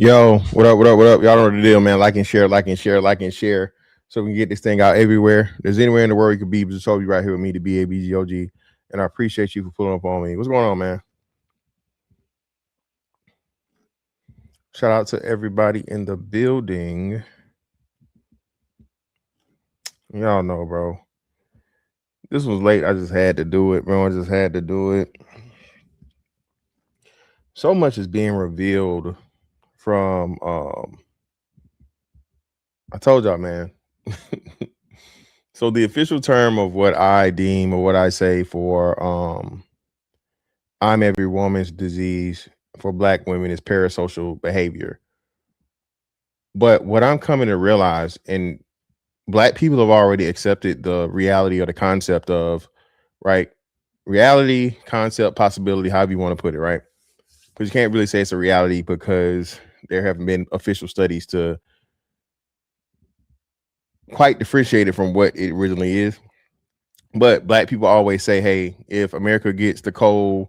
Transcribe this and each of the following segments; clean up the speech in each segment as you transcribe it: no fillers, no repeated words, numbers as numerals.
Yo, what up, what up, what up? Y'all know the deal, man. Like and share, like and share, like and share. So we can get this thing out everywhere. There's anywhere in the world you could be, but just told you right here with me, the BABGOG. And I appreciate you for pulling up on me. What's going on, man? Shout out to everybody in the building. Y'all know, bro. This was late. I just had to do it, bro. I just had to do it. So much is being revealed from I told y'all, man. So the official term of what I deem or what I say for I'm every woman's disease for Black women is parasocial behavior. But what I'm coming to realize, and Black people have already accepted the reality or the concept of, right? Reality, concept, possibility, however you want to put it, right? Because you can't really say it's a reality because there haven't been official studies to quite differentiate it from what it originally is. But Black people always say, hey, if America gets the cold,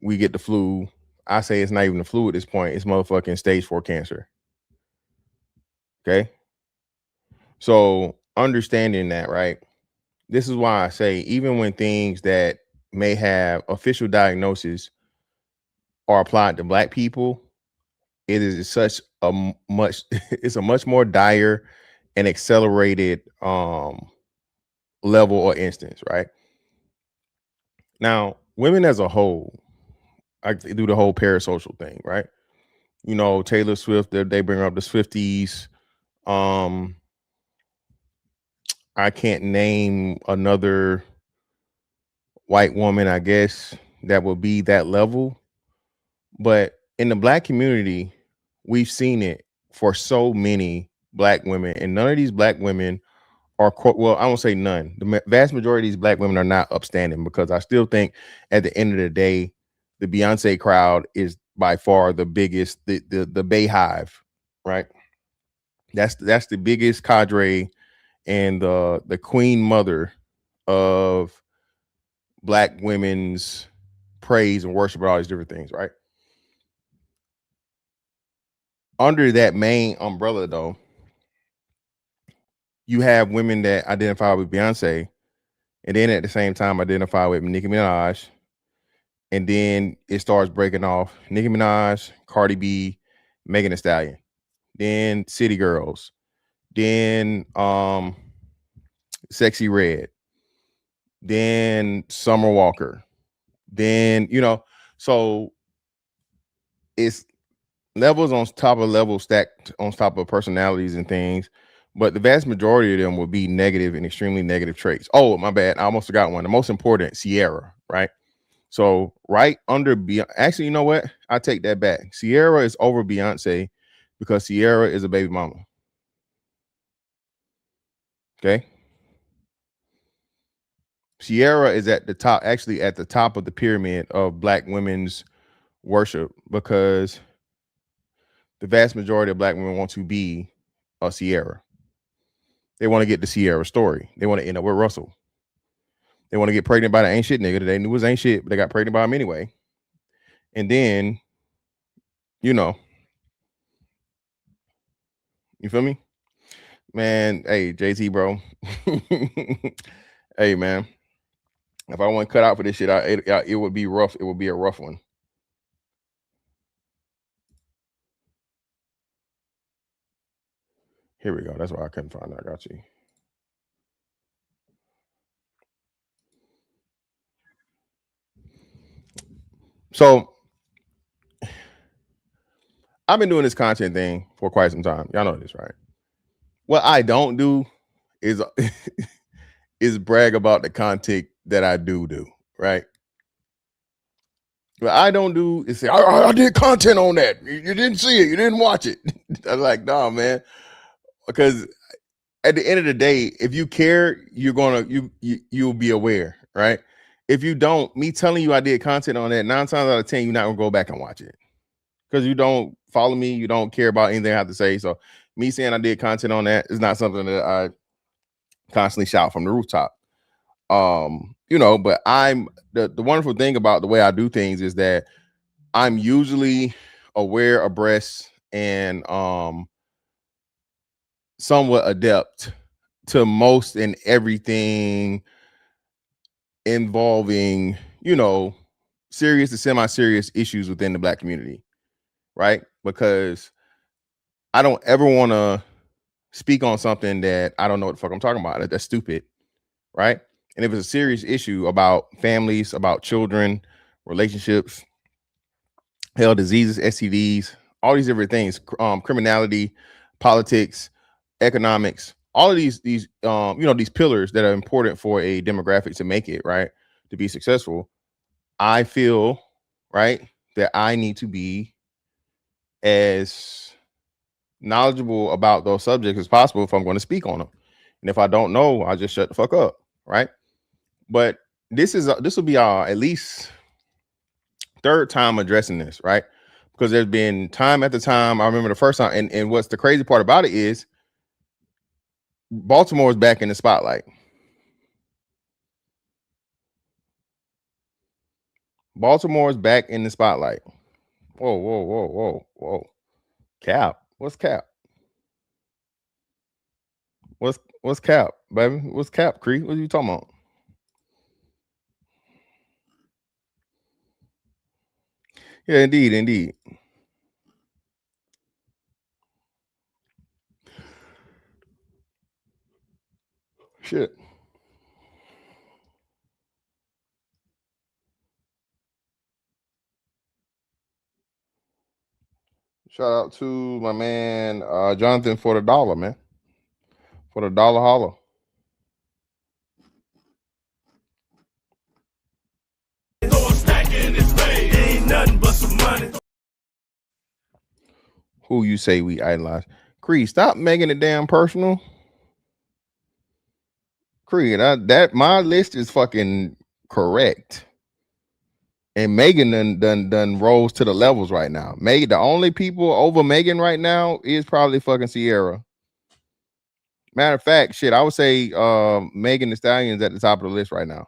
we get the flu. I say it's not even the flu at this point. It's motherfucking stage 4 cancer. Okay. So understanding that, right? This is why I say, even when things that may have official diagnosis are applied to Black people, it is such a much, it's a much more dire and accelerated level or instance, right? Now, women as a whole, I do the whole parasocial thing, right? You know, Taylor Swift, they bring up the Swifties. I can't name another white woman, I guess, that would be that level. But in the Black community, we've seen it for so many Black women, and none of these Black women are, well, I won't say none. The vast majority of these Black women are not upstanding, because I still think at the end of the day, the Beyonce crowd is by far the biggest, the Bayhive, right? That's the biggest cadre and the queen mother of Black women's praise and worship and all these different things, right? Under that main umbrella, though, you have women that identify with Beyonce, and then at the same time identify with Nicki Minaj, and then it starts breaking off: Nicki Minaj, Cardi B, Megan the Stallion, then City Girls, then Sexy Red, then Summer Walker, then so it's levels on top of levels stacked on top of personalities and things, but the vast majority of them will be negative and extremely negative traits. Oh, my bad, I almost forgot one. The most important, Sierra, right? So right under Beyonce, actually, you know what? I take that back. Sierra is over Beyonce because Sierra is a baby mama. Okay. Sierra is at the top, actually at the top of the pyramid of Black women's worship, because the vast majority of Black women want to be a Sierra. They want to get the Sierra story. They want to end up with Russell. They want to get pregnant by the ain't shit nigga that they knew was ain't shit, but they got pregnant by him anyway. And then, you feel me? Man, hey, JT, bro. Hey, man. If I want to cut out for this shit, it would be rough. It would be a rough one. Here we go. That's why I couldn't find it. I got you. So I've been doing this content thing for quite some time. Y'all know this, right? What I don't do is is brag about the content that I do, right? What I don't do is say, I did content on that. You didn't see it. You didn't watch it. I'm like, nah, man. Because at the end of the day, if you care, you'll be aware, right? If you don't, me telling you I did content on that, 9 times out of 10, you're not gonna go back and watch it. Because you don't follow me, you don't care about anything I have to say. So me saying I did content on that is not something that I constantly shout from the rooftop. But I'm the wonderful thing about the way I do things is that I'm usually aware, abreast, and somewhat adept to most and everything involving, serious to semi-serious issues within the Black community, right? Because I don't ever want to speak on something that I don't know what the fuck I'm talking about. That's stupid, right? And if it's a serious issue about families, about children, relationships, hell, diseases, STDs, all these different things, criminality, politics, economics, all of these these pillars that are important for a demographic to make it, right, to be successful. I feel, right, that I need to be as knowledgeable about those subjects as possible if I'm going to speak on them. And if I don't know, I just shut the fuck up, right? But this will be our at least third time addressing this, right? Because there's been time at the time. I remember the first time, and what's the crazy part about it is Baltimore is back in the spotlight. Baltimore is back in the spotlight. Whoa, whoa, whoa, whoa, whoa. Cap. What's Cap? What's Cap, baby? What's Cap, Cree? What are you talking about? Yeah, indeed. Shit. Shout out to my man Jonathan for the dollar, man. For the dollar holler. Who you say we idolize? Cree, stop making it damn personal. Cree, that my list is fucking correct. And Megan done rose to the levels right now. Megan, the only people over Megan right now is probably fucking Sierra. Matter of fact, shit, I would say Megan the Stallion's at the top of the list right now.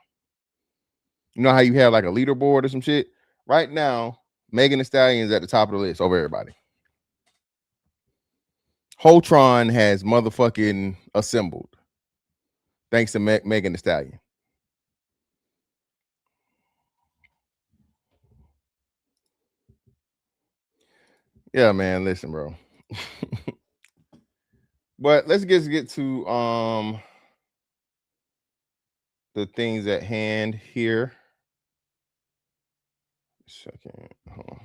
You know how you have like a leaderboard or some shit? Right now, Megan the Stallion's at the top of the list over everybody. Holtron has motherfucking assembled. Thanks to Megan the Stallion. Yeah, man. Listen, bro. But let's get to the things at hand here. Second. Hold on.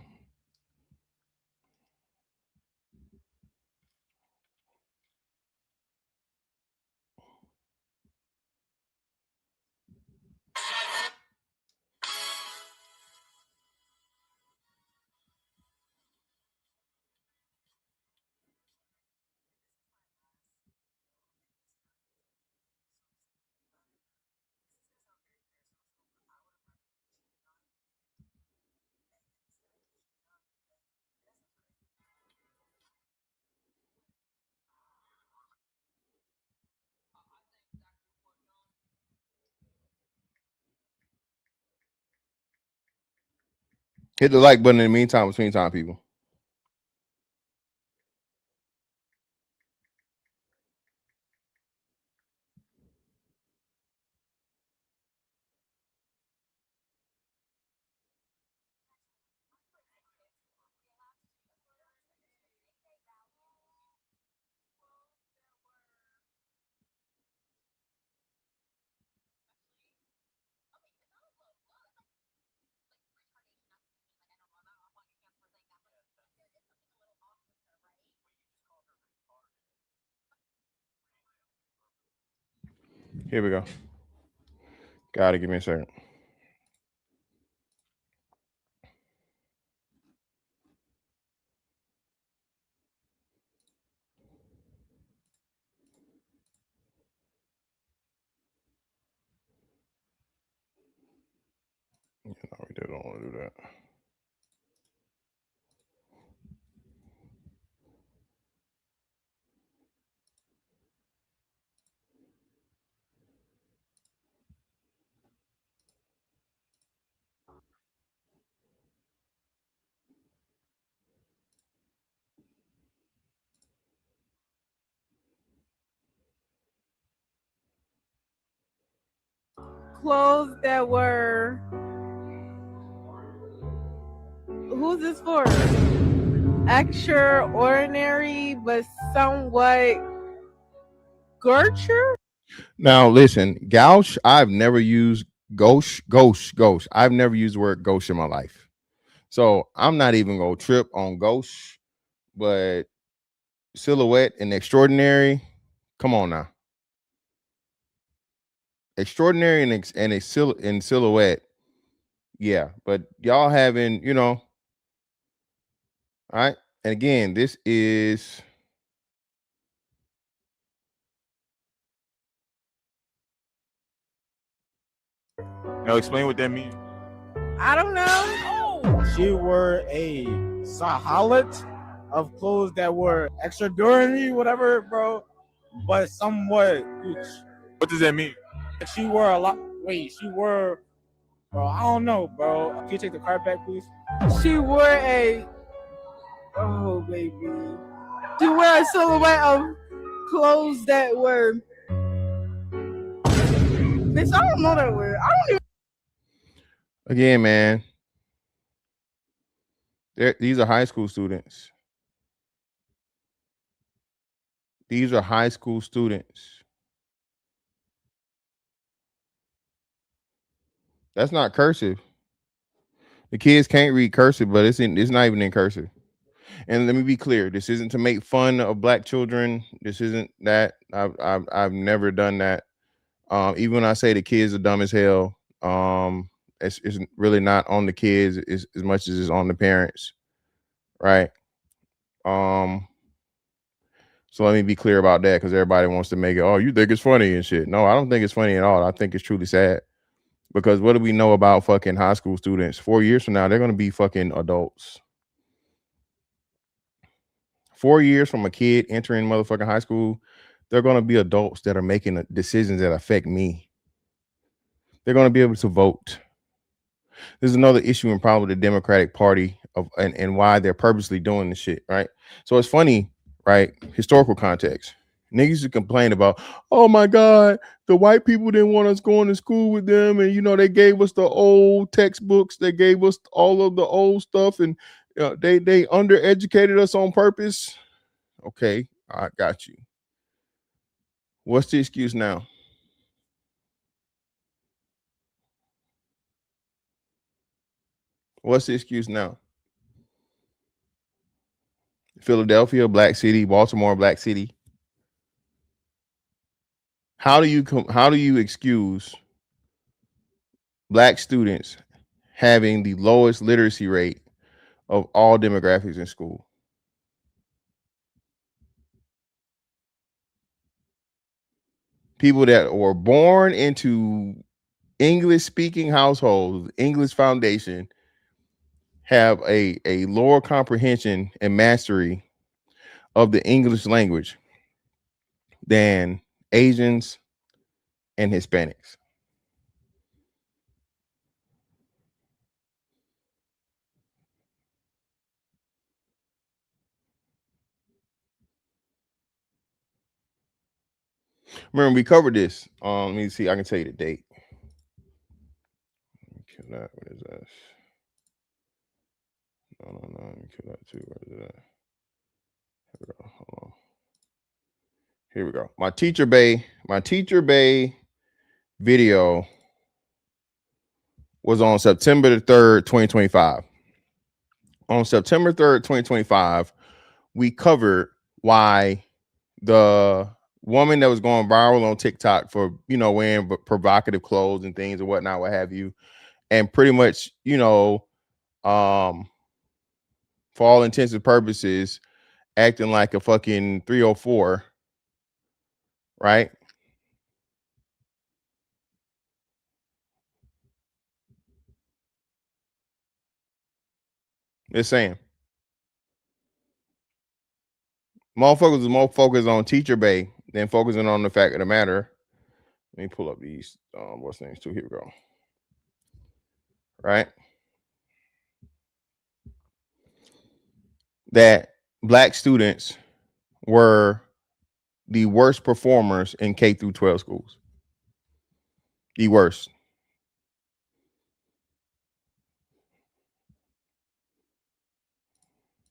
Hit the like button in the meantime, between time, people. Here we go. Gotta give me a second. No, we don't want to do that. Clothes that were. Who's this for? Extraordinary, but somewhat Gertrude? Now listen, gauche. I've never used gauche. I've never used the word gauche in my life, so I'm not even gonna trip on gauche. But silhouette and extraordinary, come on now. Extraordinary and silhouette, yeah. But y'all having, all right. And again, this is Now explain what that means. I don't know. She wore a sahalat of clothes that were extraordinary, whatever, bro, but somewhat gooch. What does that mean? She wore a lot. Wait, she wore. Bro, I don't know, bro. Can you take the card back, please? She wore a. Oh, baby. She wore a silhouette of clothes that were. Bitch, I don't know that word. I don't even. again, man. These are high school students. These are high school students. That's not cursive. The kids can't read cursive, but it's not even in cursive. And let me be clear: this isn't to make fun of black children. This isn't that. I've never done that. Even when I say the kids are dumb as hell, it's really not on the kids as much as it's on the parents, right? Um, so let me be clear about that, because everybody wants to make it, oh, you think it's funny and shit. No, I don't think it's funny at all. I think it's truly sad, because what do we know about fucking high school students? 4 years from now, they're gonna be fucking adults. 4 years from a kid entering motherfucking high school, they're gonna be adults that are making decisions that affect me. They're gonna be able to vote. There's another issue and problem with the Democratic Party and why they're purposely doing this shit, right? So it's funny, right? Historical context. Niggas used to complain about, oh my God, the white people didn't want us going to school with them, and they gave us the old textbooks, they gave us all of the old stuff, and they undereducated us on purpose. Okay, I got you. What's the excuse now? What's the excuse now? Philadelphia, black city. Baltimore, black city. How do you excuse black students having the lowest literacy rate of all demographics in school? People that were born into English speaking households, English foundation, have a lower comprehension and mastery of the English language than Asians and Hispanics. Remember, we covered this. Let me see. I can tell you the date. What is that? No. Let me kill that too. Where is that? Here we go. Hold on. Here we go. My teacher bay video was on September the 3rd, 2025. On September 3rd, 2025, we covered why the woman that was going viral on TikTok for, wearing provocative clothes and things and whatnot, what have you, and pretty much, for all intents and purposes, acting like a fucking 304, right? Just saying. Motherfuckers is more focused on teacher bay than focusing on the fact of the matter. Let me pull up these what's names too. Here we go. Right? That black students were the worst performers in K through 12 schools. The worst.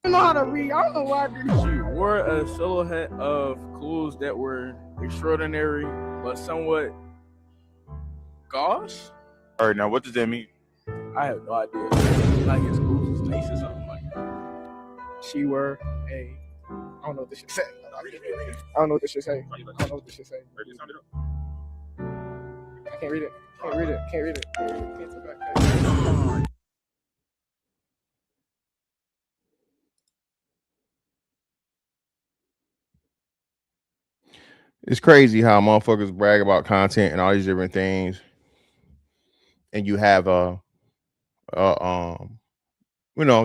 I don't know how to read. I don't know why I did. She wore a silhouette of clothes that were extraordinary, but somewhat gauche. All right, now what does that mean? I have no idea. Like his clothes is nice or something like that. She were a. I don't know what this shit say. I don't know what this shit say. I can't read it. Can't read it. It's crazy how motherfuckers brag about content and all these different things, and you have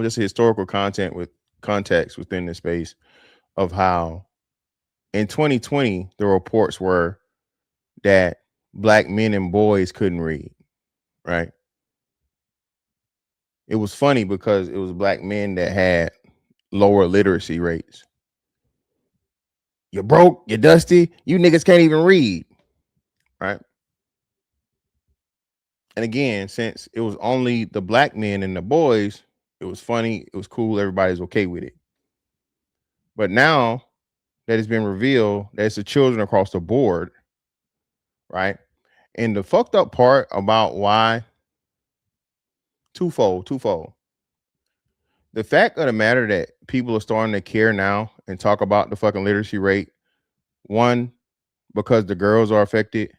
just historical content with context within the space of how in 2020 the reports were that black men and boys couldn't read, right? It was funny because it was black men that had lower literacy rates. You're broke, you're dusty, you niggas can't even read, right? And again, since it was only the black men and the boys, it was funny, it was cool, everybody's okay with it. But now that it's been revealed that it's the children across the board, right? And the fucked up part about why, twofold. The fact of the matter that people are starting to care now and talk about the fucking literacy rate, one, because the girls are affected,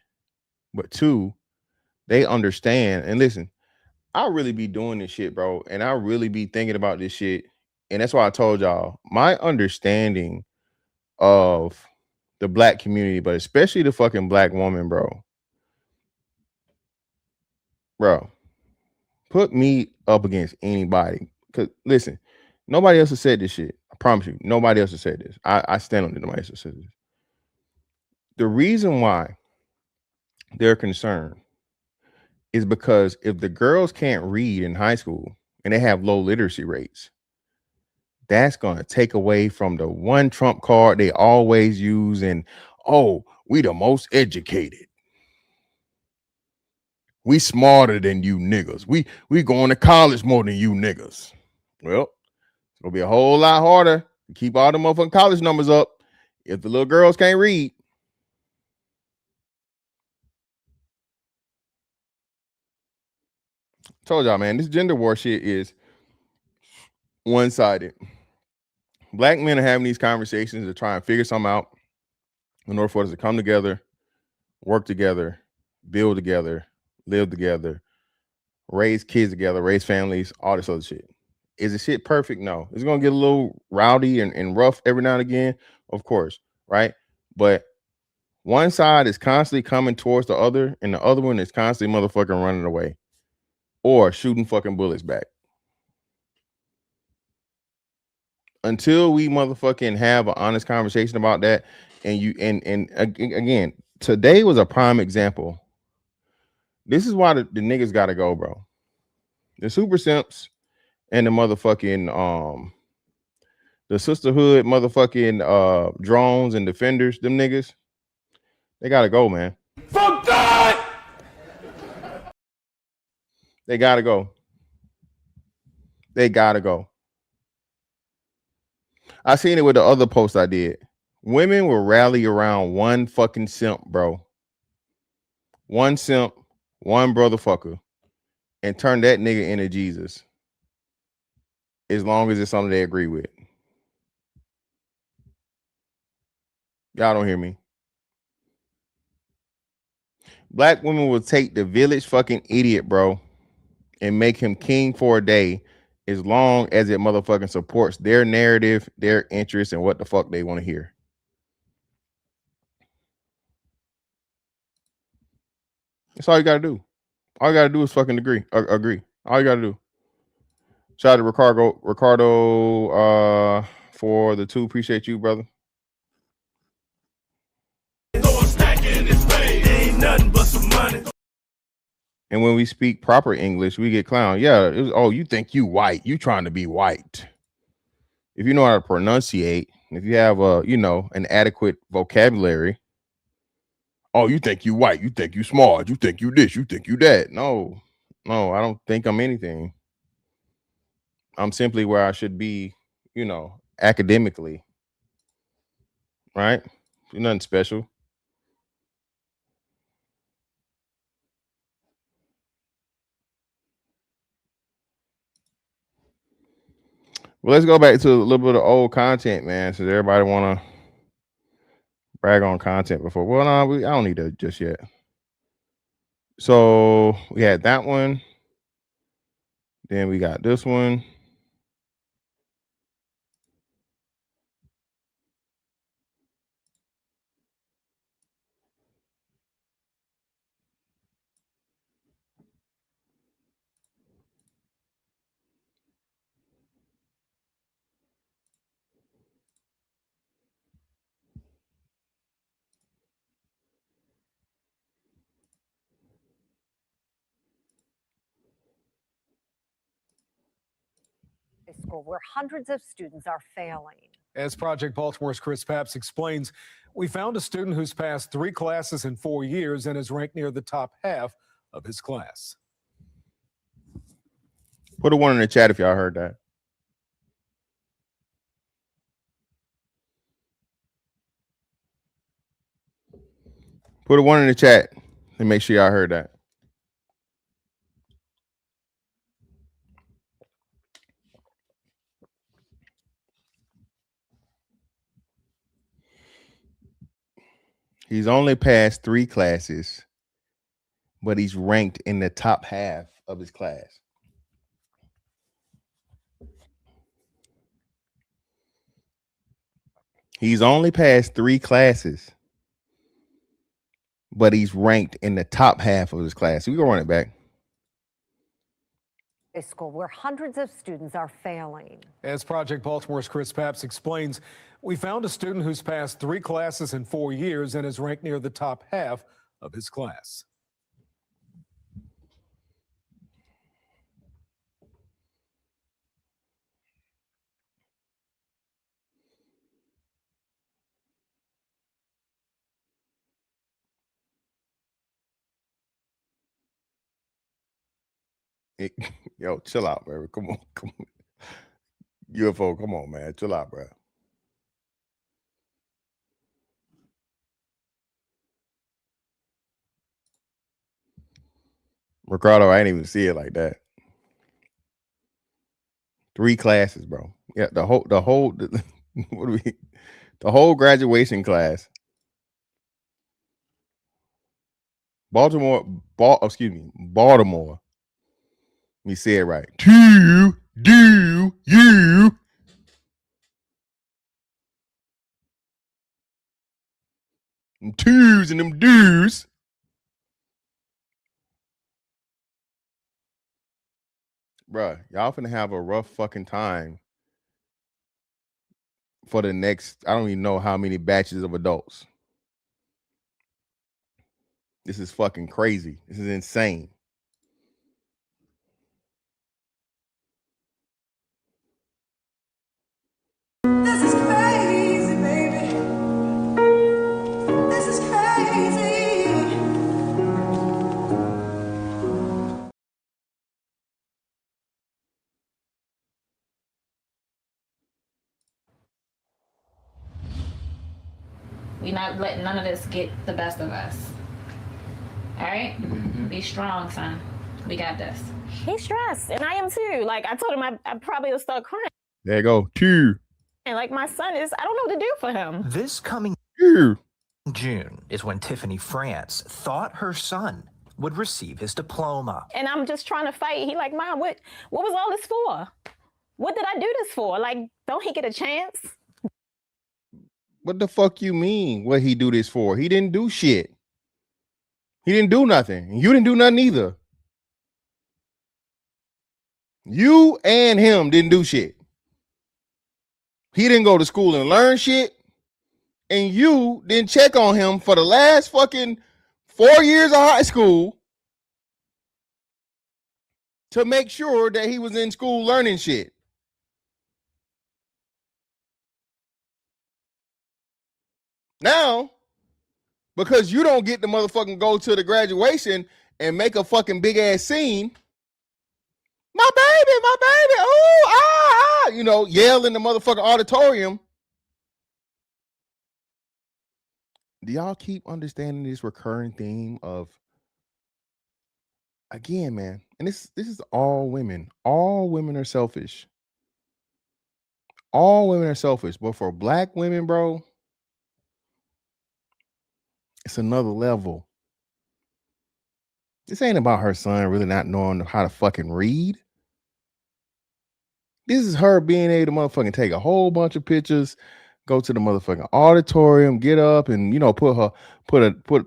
but two, they understand. And listen, I really be doing this shit, bro, and I really be thinking about this shit. And that's why I told y'all my understanding of the black community, but especially the fucking black woman, bro. Put me up against anybody. Cause listen, nobody else has said this shit. I promise you, nobody else has said this. I stand on it. Nobody else has said this. The reason why they're concerned is because if the girls can't read in high school and they have low literacy rates, that's going to take away from the one trump card they always use. And, oh, we the most educated. We smarter than you niggas. We going to college more than you niggas. Well, it's going to be a whole lot harder to keep all the motherfucking college numbers up if the little girls can't read. Told y'all, man, this gender war shit is one-sided. Black men are having these conversations to try and figure something out in order for us to come together, work together, build together, live together, raise kids together, raise families, all this other shit. Is the shit perfect? No. It's gonna get a little rowdy and rough every now and again, of course, right? But one side is constantly coming towards the other, and the other one is constantly motherfucking running away or shooting fucking bullets back. Until we motherfucking have an honest conversation about that, and again, today was a prime example. This is why the niggas gotta go, bro. The super simps and the motherfucking the sisterhood motherfucking drones and defenders, them niggas, they gotta go, man. Fuck that! They gotta go. They gotta go. I seen it with the other post I did. Women will rally around one fucking simp, bro. One simp, one brotherfucker, and turn that nigga into Jesus. As long as it's something they agree with. Y'all don't hear me. Black women will take the village fucking idiot, bro, and make him king for a day, as long as it motherfucking supports their narrative, their interests, and what the fuck they want to hear. That's all you gotta do. All you gotta do is fucking agree. All you gotta do. Shout out to Ricardo for the 2. Appreciate you, brother. And when we speak proper English, we get clown. Yeah, oh, you think you white? You trying to be white? If you know how to pronunciate, if you have an adequate vocabulary. Oh, you think you white? You think you smart? You think you this? You think you that? No, I don't think I'm anything. I'm simply where I should be, academically. Right? Nothing special. Well, let's go back to a little bit of old content, man. Since everybody want to brag on content before. Well, no, I don't need that just yet. So we had that one. Then we got this one. School where hundreds of students are failing. As Project Baltimore's Chris Papps explains, we found a student who's passed 3 classes in 4 years and is ranked near the top half of his class. Put a 1 in the chat if y'all heard that. Put a 1 in the chat and make sure y'all heard that. He's only passed 3 classes, but he's ranked in the top half of his class. He's only passed 3 classes, but he's ranked in the top half of his class. So we gonna run it back. A school where hundreds of students are failing. As Project Baltimore's Chris Papps explains, we found a student who's passed 3 classes in 4 years and is ranked near the top half of his class. Yo, chill out, bro. Come on. UFO, come on, man. Chill out, bro. Ricardo, I didn't even see it like that. 3 classes, bro. Yeah, the whole what do we the whole graduation class. Baltimore. Let me say it right. To do you them twos and them do's. Bruh, y'all finna have a rough fucking time for the next, I don't even know how many batches of adults. This is fucking crazy. This is insane. This is crazy, baby. This is crazy. We're not letting none of this get the best of us. All right? Be strong, son. We got this. He's stressed, and I am too. Like, I told him I probably will start crying. There you go. Two. And like, my son is, I don't know what to do for him. This coming Two. June is when Tiffany France thought her son would receive his diploma. And I'm just trying to fight. He like, Mom, what was all this for? What did I do this for? Like, don't he get a chance? What the fuck you mean? What he do this for? He didn't do shit. He didn't do nothing. You didn't do nothing either. You and him didn't do shit. He didn't go to school and learn shit. And you didn't check on him for the last fucking 4 years of high school to make sure that he was in school learning shit. Now, because you don't get to motherfucking go to the graduation and make a fucking big ass scene, my baby, ooh, you know, yell in the motherfucking auditorium. Do y'all keep understanding this recurring theme of, again, man, and this is all women. All women are selfish. All women are selfish. But for black women, bro, it's another level. This ain't about her son really not knowing how to fucking read. This is her being able to motherfucking take a whole bunch of pictures, go to the motherfucking auditorium, get up and, you know, put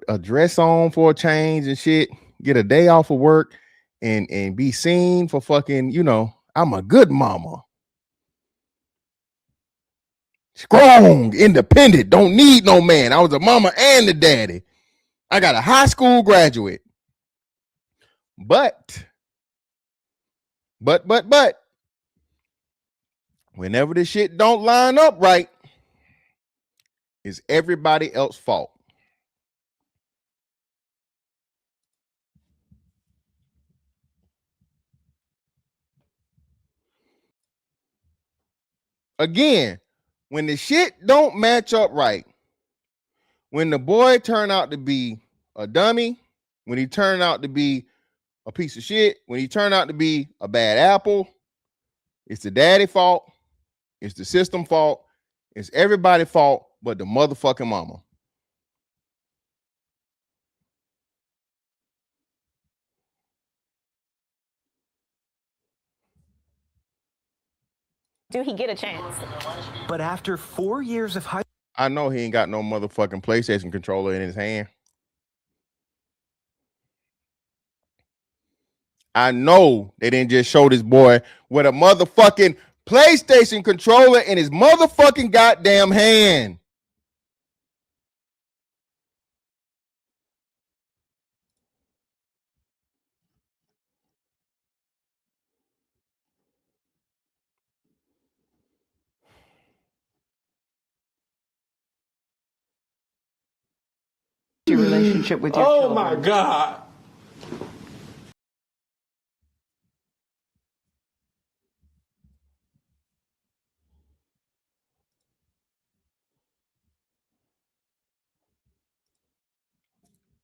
a dress on for a change and shit, get a day off of work and be seen for fucking, you know, I'm a good mama. Strong, independent, don't need no man. I was a mama and a daddy. I got a high school graduate. But whenever this shit don't line up right, it's everybody else's fault. Again, when the shit don't match up right, when the boy turned out to be a dummy, when he turned out to be a piece of shit, when he turned out to be a bad apple, it's the daddy fault, it's the system fault, it's everybody's fault but the motherfucking mama. Do he get a chance? But after 4 years of high I know he ain't got no motherfucking PlayStation controller in his hand. I know they didn't just show this boy with a motherfucking PlayStation controller in his motherfucking goddamn hand. Your relationship with your children. Oh my God.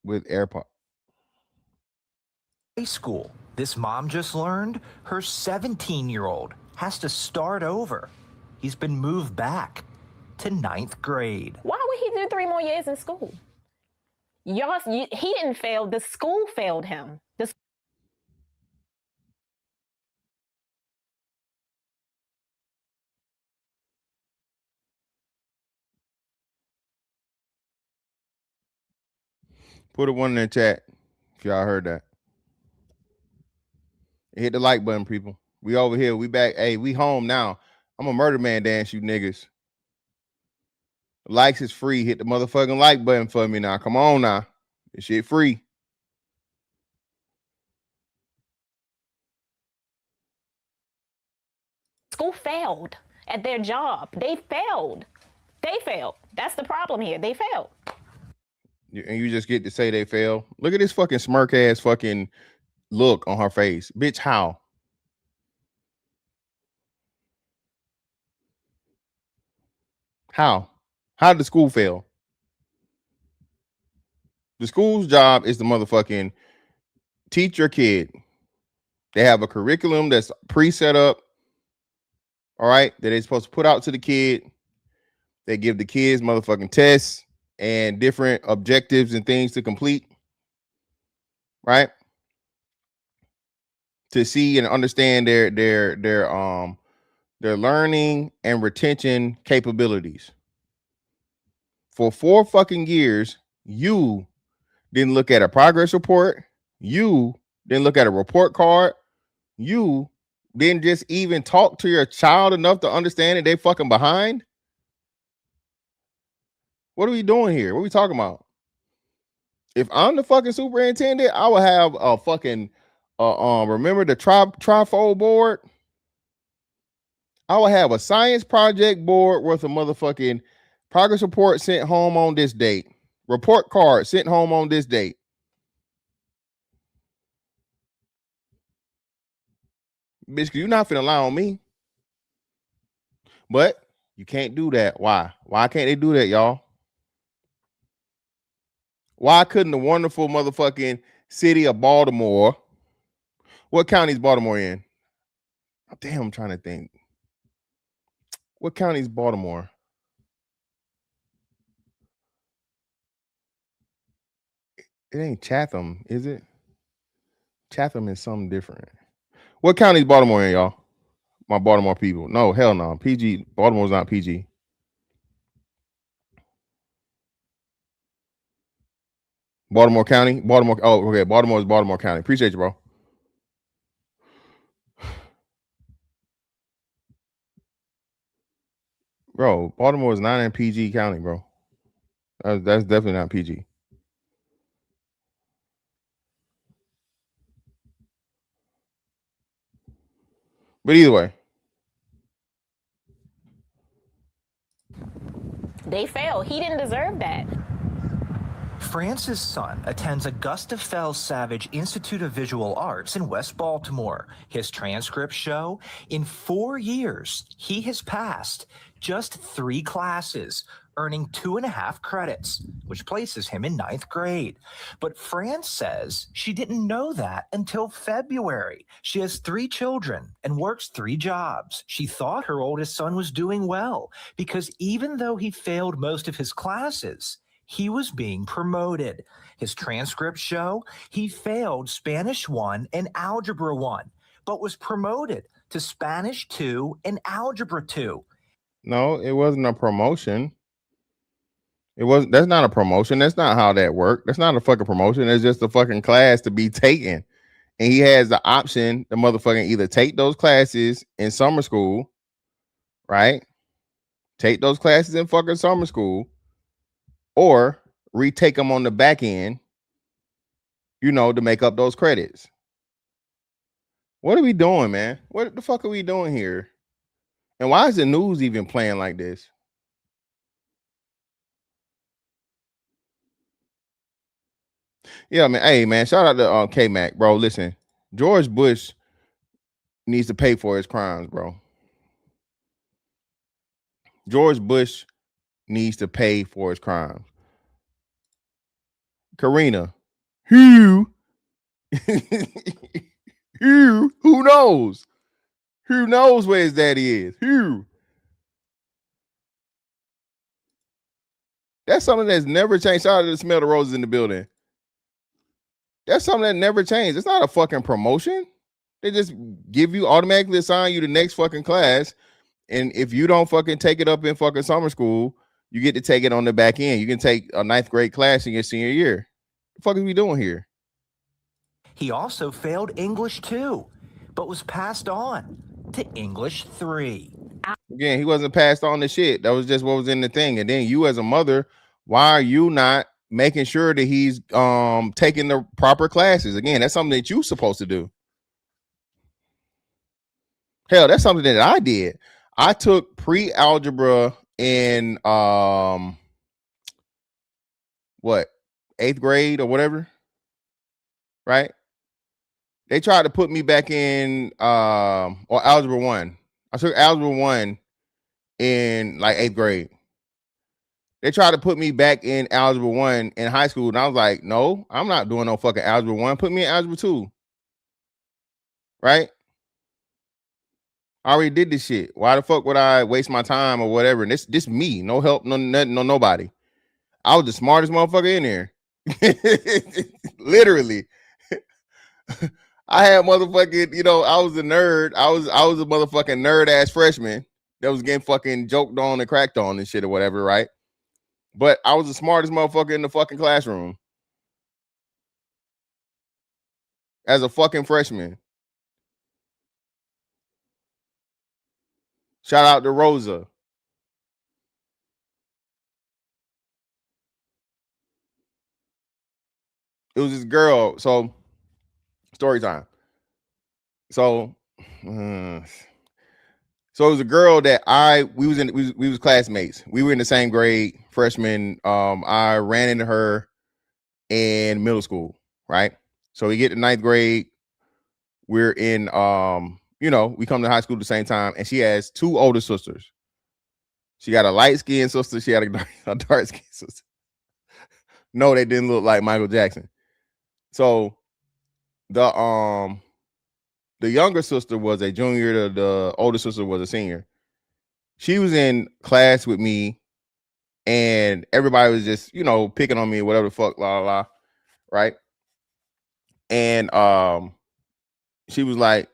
With AirPod. school, this mom just learned her 17-year-old has to start over. He's been moved back to 9th grade. Why would he do 3 more years in school? He didn't fail. The school failed him. Put a one in the chat if y'all heard that. Hit the like button, people. We over here. We back. Hey, we home now. I'm a murder man dance, you niggas. Likes is free. Hit the motherfucking like button for me now. Come on now. This shit free. School failed at their job. They failed. That's the problem here. They failed. And you just get to say they fail. Look at this fucking smirk ass fucking look on her face. Bitch, how? How? How did the school fail? The school's job is to motherfucking teach your kid. They have a curriculum that's pre-set up. All right, that they're supposed to put out to the kid. They give the kids motherfucking tests and different objectives and things to complete. Right? To see and understand their learning and retention capabilities. For 4 fucking years, you didn't look at a progress report. You didn't look at a report card. You didn't just even talk to your child enough to understand that they fucking behind. What are we doing here? What are we talking about? If I'm the fucking superintendent, I would have a fucking remember the trifold board? I would have a science project board worth of motherfucking progress report sent home on this date. Report card sent home on this date. Bitch, you're not finna lie on me. But you can't do that. Why? Why can't they do that, y'all? Why couldn't the wonderful motherfucking city of Baltimore, what county is Baltimore in? Oh, damn, I'm trying to think. What county is Baltimore? It ain't Chatham, is it? Chatham is something different. What county is Baltimore in, y'all? My Baltimore people. No, hell no. PG. Baltimore's not PG. Baltimore County? Baltimore. Oh, okay. Baltimore is Baltimore County. Appreciate you, bro. Bro, Baltimore is not in PG County, bro. That's definitely not PG. But either way. They failed. He didn't deserve that. France's son attends Augusta Fell Savage Institute of Visual Arts in West Baltimore. His transcripts show in 4 years, he has passed just 3 classes, earning 2.5 credits, which places him in 9th grade. But France says she didn't know that until February. She has 3 children and works 3 jobs. She thought her oldest son was doing well because even though he failed most of his classes, he was being promoted. His transcripts show he failed Spanish 1 and Algebra 1, but was promoted to Spanish 2 and Algebra 2. No, it wasn't a promotion. That's not a promotion. That's not how that worked. That's not a fucking promotion. It's just a fucking class to be taken. And he has the option to motherfucking either take those classes in summer school, right? Take those classes in fucking summer school, or retake them on the back end, to make up those credits. What are we doing, man? What the fuck are we doing here? And why is the news even playing like this? Yeah, man. Hey, man. Shout out to K-Mac, bro. Listen, George Bush needs to pay for his crimes, bro. George Bush needs to pay for his crimes. Karina, who knows? Who knows where his daddy is? Who? That's something that's never changed. Shout out to the Smell the Roses in the building. That's something that never changed. It's not a fucking promotion. They just give you automatically assign you the next fucking class. And if you don't fucking take it up in fucking summer school, you get to take it on the back end. You can take a 9th grade class in your senior year. What the fuck are we doing here? He also failed English 2, but was passed on to English 3. Again, he wasn't passed on the shit. That was just what was in the thing. And then you as a mother, why are you not making sure that he's taking the proper classes? Again, that's something that you're supposed to do. Hell, that's something that I did. I took pre-algebra in 8th grade or whatever, right? They tried to put me back in or algebra 1. I took algebra 1 in like 8th grade. They tried to put me back in algebra 1 in high school, and I was like, no, I'm not doing no fucking algebra 1. Put me in algebra 2. Right? I already did this shit. Why the fuck would I waste my time or whatever? And this me, no help, no nothing, no nobody. I was the smartest motherfucker in there. Literally. I had motherfucking, I was a nerd. I was a motherfucking nerd ass freshman that was getting fucking joked on and cracked on and shit or whatever, right? But I was the smartest motherfucker in the fucking classroom as a fucking freshman. Shout out to Rosa. It was this girl. So, story time. So it was a girl that we was classmates. We were in the same grade, freshman. I ran into her in middle school, right? So we get to 9th grade. We're in, we come to high school at the same time, and she has 2 older sisters. She got a light-skinned sister. She had a dark-skinned sister. No, they didn't look like Michael Jackson. So the younger sister was a junior. The older sister was a senior. She was in class with me, and everybody was just, picking on me, whatever the fuck, la la la, right? And she was like,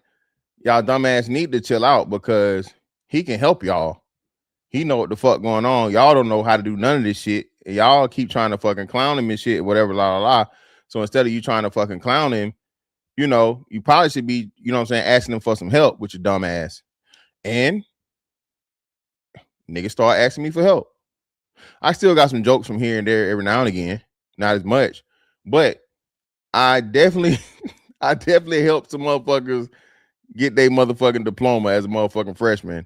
y'all dumbass need to chill out because he can help y'all. He know what the fuck going on. Y'all don't know how to do none of this shit. Y'all keep trying to fucking clown him and shit, whatever, la la la. So instead of you trying to fucking clown him, you probably should be, asking him for some help with your dumb ass. And niggas start asking me for help. I still got some jokes from here and there every now and again, not as much, but I definitely helped some motherfuckers get their motherfucking diploma as a motherfucking freshman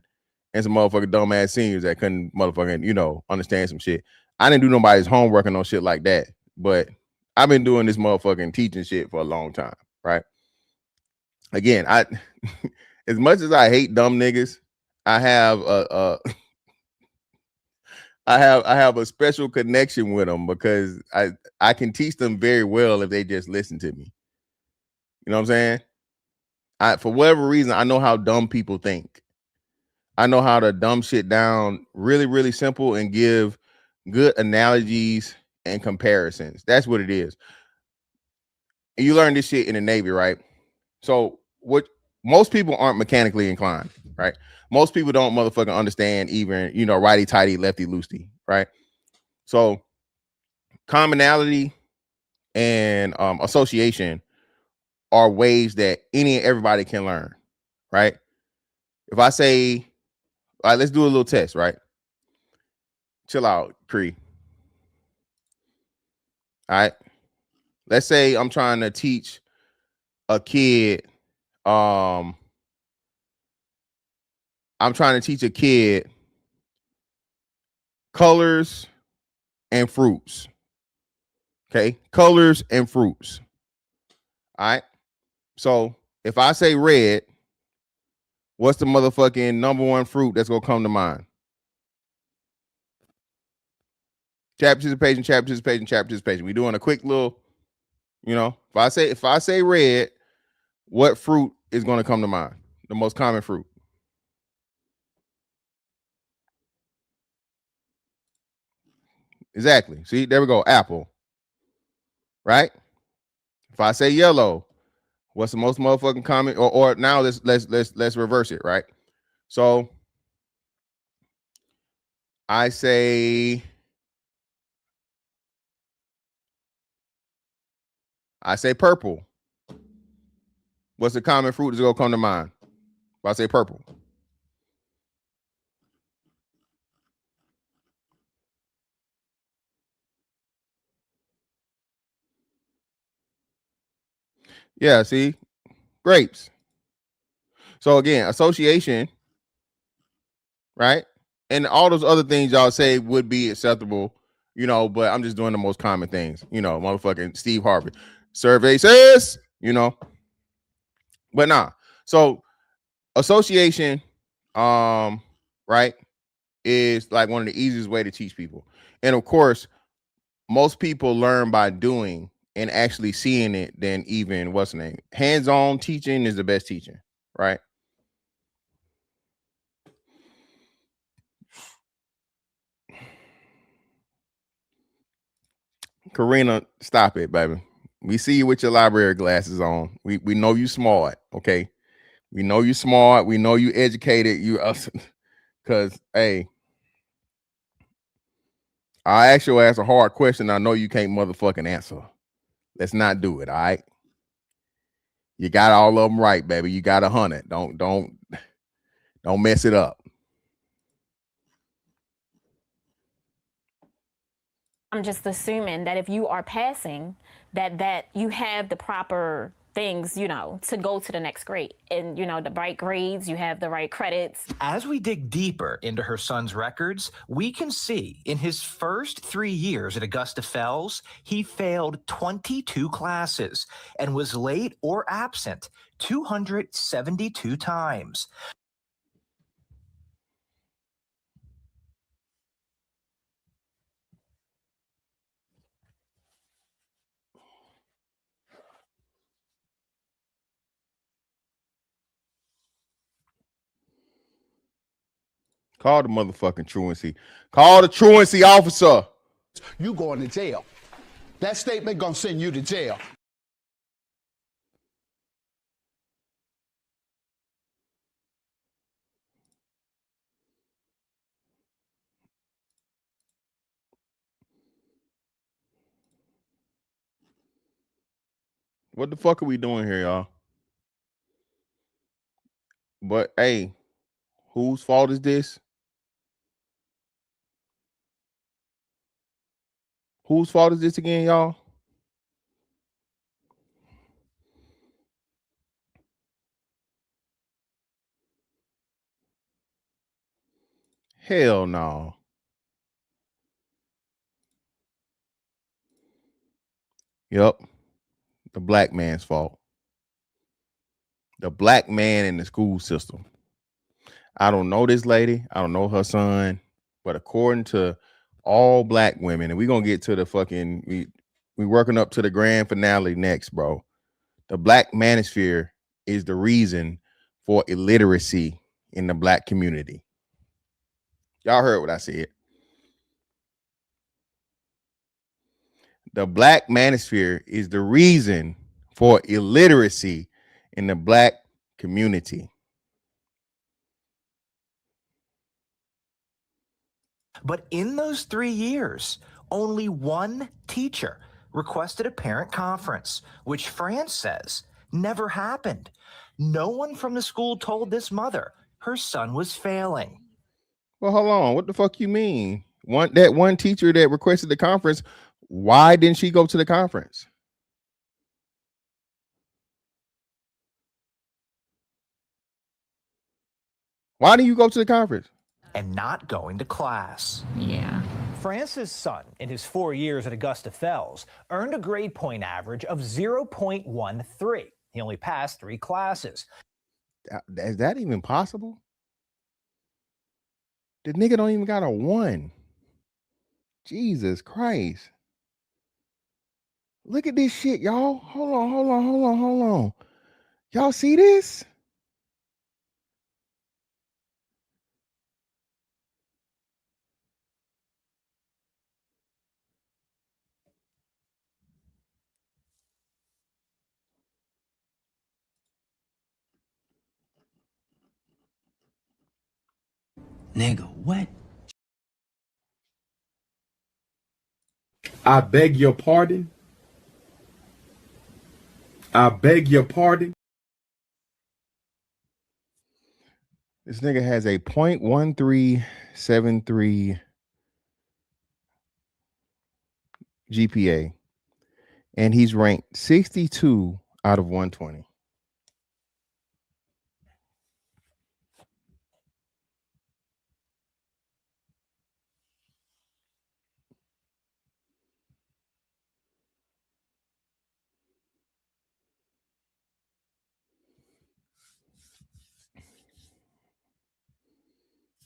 and some motherfucking dumbass seniors that couldn't motherfucking, understand some shit. I didn't do nobody's homework and no shit like that, but I've been doing this motherfucking teaching shit for a long time, right? Again, as much as I hate dumb niggas, I have a special connection with them because I can teach them very well if they just listen to me. You know what I'm saying? For whatever reason, I know how dumb people think. I know how to dumb shit down really, really simple and give good analogies and comparisons. That's what it is. And you learn this shit in the Navy, right? So most people aren't mechanically inclined, right? Most people don't motherfucking understand even, righty tighty, lefty loosey, right? So commonality and association are ways that everybody can learn, right? If I say, all right, let's do a little test, right? Chill out, Cree. All right. Let's say I'm trying to teach a kid, I'm trying to teach a kid colors and fruits. Okay, colors and fruits. All right. So if I say red, what's the motherfucking number 1 fruit that's gonna come to mind? Chat participation, chat participation, chat participation. We doing a quick little, if I say red, what fruit is gonna come to mind? The most common fruit. Exactly. See, there we go. Apple. Right? If I say yellow, what's the most motherfucking common? Or now let's reverse it, right? So I say purple. What's the common fruit that's gonna come to mind? If I say purple. Yeah, see? Grapes. So again, association, right? And all those other things y'all say would be acceptable, but I'm just doing the most common things, motherfucking Steve Harvey. Survey says, but nah. So association, right, is like one of the easiest way to teach people. And of course, most people learn by doing and actually seeing it than even what's the name. Hands-on teaching is the best teaching, right? Karina, stop it, baby. We see you with your library glasses on. We know you smart, okay? We know you smart. We know you educated. Because, hey, I ask your ass a hard question. I know you can't motherfucking answer. Let's not do it, all right? You got all of them right, baby. You got 100. Don't mess it up. I'm just assuming that if you are passing, that you have the proper things, to go to the next grade. And, the right grades, you have the right credits. As we dig deeper into her son's records, we can see in his first 3 years at Augusta Fells, he failed 22 classes and was late or absent 272 times. Call the motherfucking truancy. Call the truancy officer. You going to jail. That statement gonna send you to jail. What the fuck are we doing here, y'all? But hey, whose fault is this? Whose fault is this again, y'all? Hell no. Yep. The black man's fault. The black man in the school system. I don't know this lady. I don't know her son. But according to all black women, and we're gonna get to the fucking we working up to the grand finale next, bro. The black manosphere is the reason for illiteracy in the black community. Y'all heard what I said. The black manosphere is the reason for illiteracy in the black community. But in those 3 years, only one teacher requested a parent conference, which France says never happened. No one from the school told this mother her son was failing. Well, hold on. What the fuck you mean? That one teacher that requested the conference, why didn't she go to the conference? Why didn't you go to the conference? And not going to class. Yeah. France's son, in his 4 years at Augusta Fells, earned a grade point average of 0.13. He only passed 3 classes. Is that even possible? The nigga don't even got a 1. Jesus Christ. Look at this shit, y'all. Hold on. Y'all see this? Nigga, what? I beg your pardon. I beg your pardon. This nigga has a .1373 GPA, and he's ranked 62 out of 120.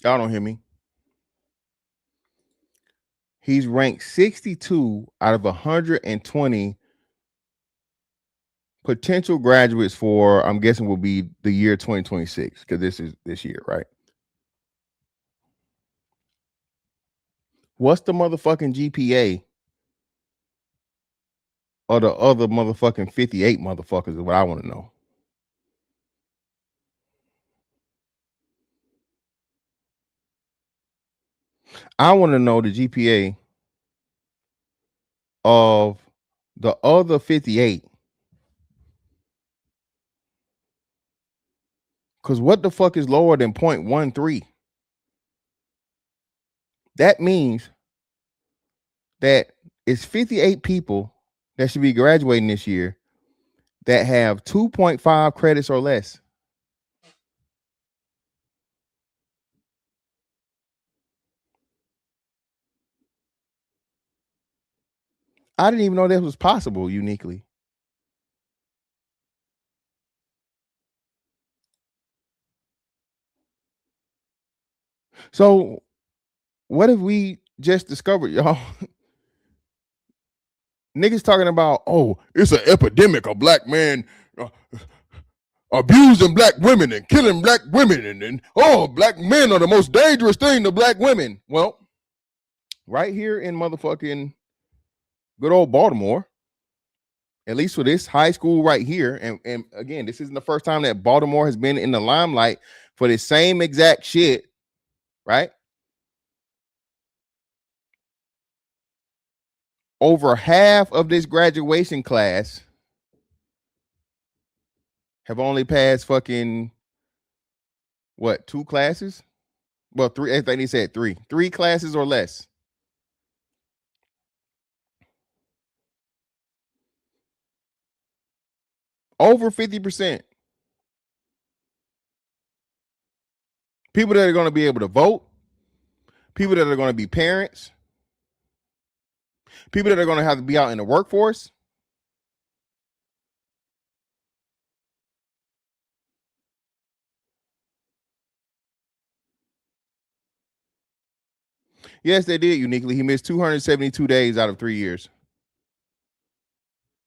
Y'all don't hear me. He's ranked 62 out of 120 potential graduates for, I'm guessing, will be the year 2026, because this is this year, right? What's the motherfucking GPA or the other motherfucking 58 motherfuckers is what I want to know. I want to know the GPA of the other 58. Because what the fuck is lower than 0.13? That means that it's 58 people that should be graduating this year that have 2.5 credits or less. I didn't even know that was possible uniquely. So what if we just discovered, y'all? Niggas talking about, oh, it's an epidemic of black men abusing black women and killing black women, and oh, black men are the most dangerous thing to black women. Well, right here in motherfucking good old Baltimore, at least for this high school right here, and again, this isn't the first time that Baltimore has been in the limelight for the same exact shit, right? Over half of this graduation class have only passed fucking what, 2 classes? Well, 3. I think he said 3 classes or less. Over 50%. People that are going to be able to vote, people that are going to be parents, people that are going to have to be out in the workforce. Yes, they did uniquely. He missed 272 days out of 3 years.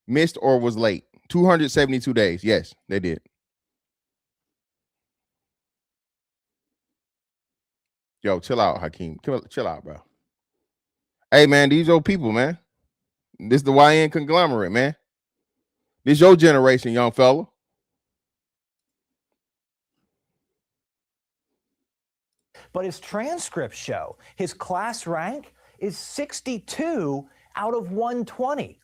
Missed or was late. 272 days. Yes, they did. Yo, chill out, Hakeem. Chill out, bro. Hey, man, these your people, man. This is the YN conglomerate, man. This your generation, young fella. But his transcripts show his class rank is 62 out of 120.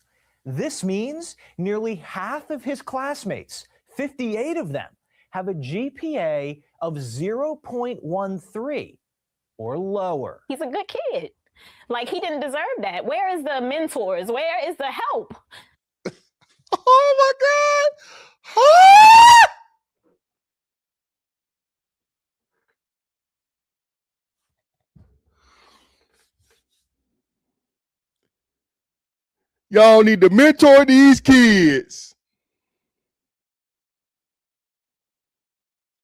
This means nearly half of his classmates, 58 of them, have a GPA of 0.13 or lower. He's a good kid. Like, he didn't deserve that. Where is the mentors? Where is the help? Oh my God. Ah! Y'all need to mentor these kids.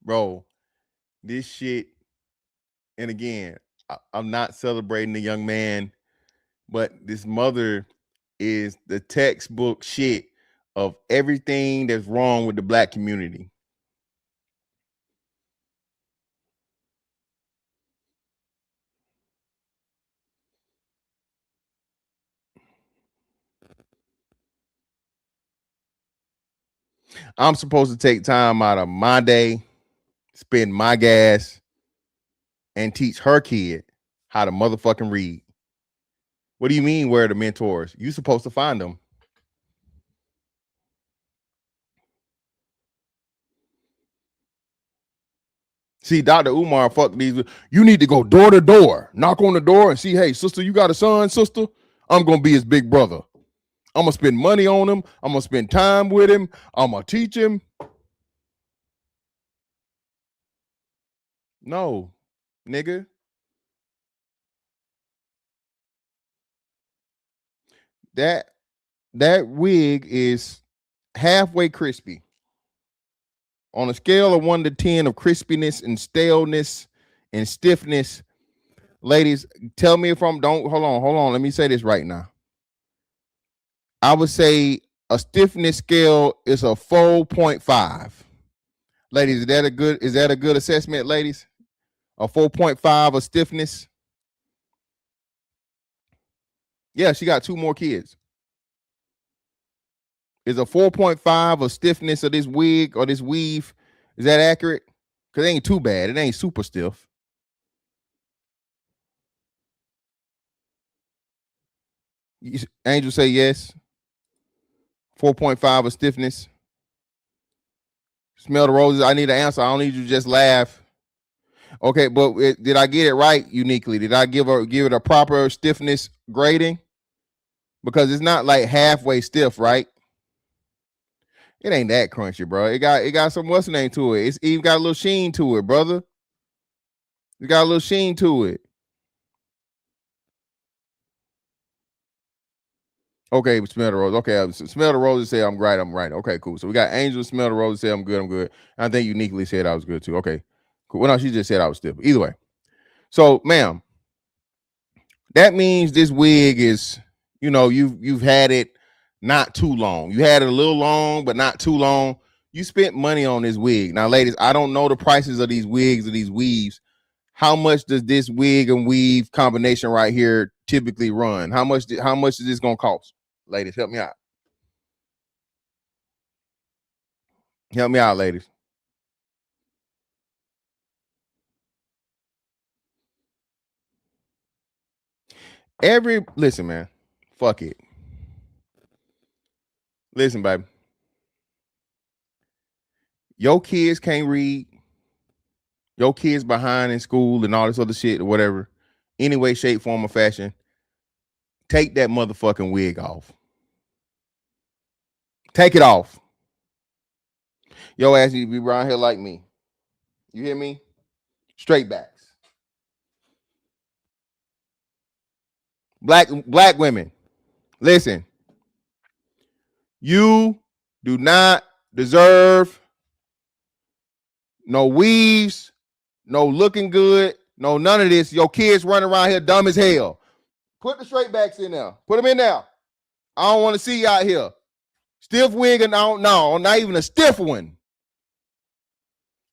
Bro, this shit, and again, I'm not celebrating the young man, but this mother is the textbook shit of everything that's wrong with the black community. I'm supposed to take time out of my day, spend my gas, and teach her kid how to motherfucking read. What do you mean, where are the mentors? You supposed to find them. See, Dr. Umar, fuck these. You need to go door to door, knock on the door and see, hey, sister, you got a son, sister? I'm going to be his big brother. I'm going to spend money on him. I'm going to spend time with him. I'm going to teach him. No, nigga. That wig is halfway crispy. On a scale of 1 to 10 of crispiness and staleness and stiffness, ladies, tell me if I'm hold on. Let me say this right now. I would say a stiffness scale is a 4.5. Ladies, is that a good assessment, ladies? A 4.5 of stiffness? Yeah, she got 2 more kids. Is a 4.5 of stiffness of this wig or this weave? Is that accurate? Because it ain't too bad. It ain't super stiff. Angel say yes. 4.5 of stiffness. Smell the roses. I need an answer. I don't need you to just laugh. Okay, but did I get it right uniquely? Did I give it a proper stiffness grading? Because it's not like halfway stiff, right? It ain't that crunchy, bro. It got some what's the name to it. It's even got a little sheen to it, brother. It got a little sheen to it. Okay, smell the rose. Okay, smell the rose and say I'm right. I'm right. Okay, cool. So we got Angel smell the rose and say I'm good. I'm good. And I think uniquely said I was good too. Okay, cool. Well, no, she just said I was stiff. Either way. So, ma'am, that means this wig is, you've had it not too long. You had it a little long, but not too long. You spent money on this wig. Now, ladies, I don't know the prices of these wigs or these weaves. How much does this wig and weave combination right here typically run? How much is this gonna cost? Ladies, help me out. Help me out, ladies. Listen, man. Fuck it. Listen, baby. Your kids can't read. Your kids behind in school and all this other shit or whatever. Any way, shape, form, or fashion. Take that motherfucking wig off. Take it off. Your ass need to be around here like me. You hear me? Straight backs. Black women. Listen. You do not deserve no weaves, no looking good, no none of this. Your kids running around here dumb as hell. Put the straight backs in there. Put them in there. I don't want to see you out here. Stiff wig and no, not even a stiff one.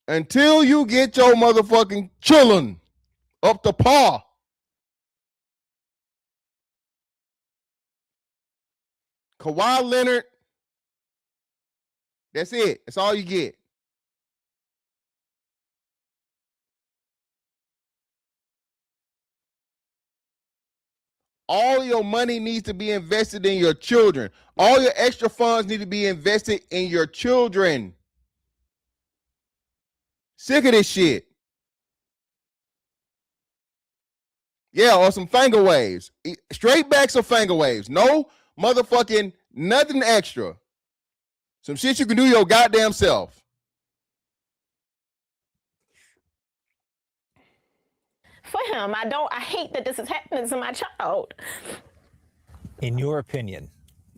Until you get your motherfucking chillin' up to par. Kawhi Leonard. That's it. That's all you get. All your money needs to be invested in your children. All your extra funds need to be invested in your children. Sick of this shit. Yeah, or some finger waves. Straight backs or finger waves. No motherfucking nothing extra. Some shit you can do your goddamn self. For him, I hate that this is happening to my child. In your opinion,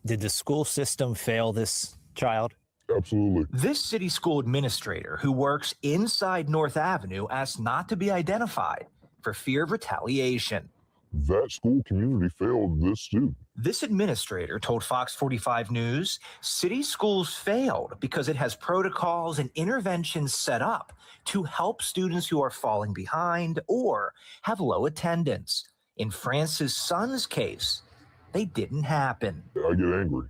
did the school system fail this child? Absolutely. This city school administrator who works inside North Avenue asked not to be identified for fear of retaliation. That school community failed this student. This administrator told Fox 45 News city schools failed because it has protocols and interventions set up to help students who are falling behind or have low attendance. In France's son's case, they didn't happen. I get angry.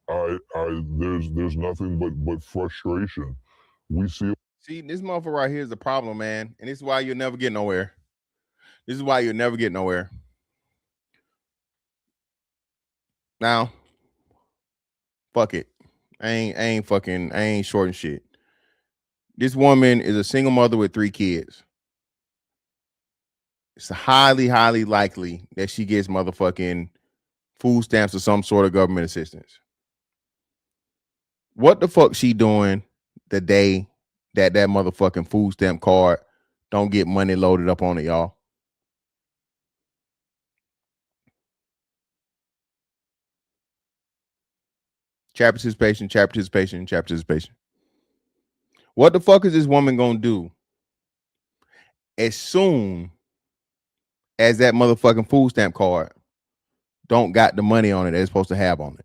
There's nothing but frustration. We see. See, this motherfucker right here is the problem, man, and this is why you'll never get nowhere. This is why you'll never get nowhere. Now, fuck it. I ain't shorting shit. This woman is a single mother with 3 kids. It's highly, highly likely that she gets motherfucking food stamps or some sort of government assistance. What the fuck she doing the day that motherfucking food stamp card don't get money loaded up on it, y'all? Chat participation. What the fuck is this woman gonna do as soon as that motherfucking food stamp card don't got the money on it that it's supposed to have on it?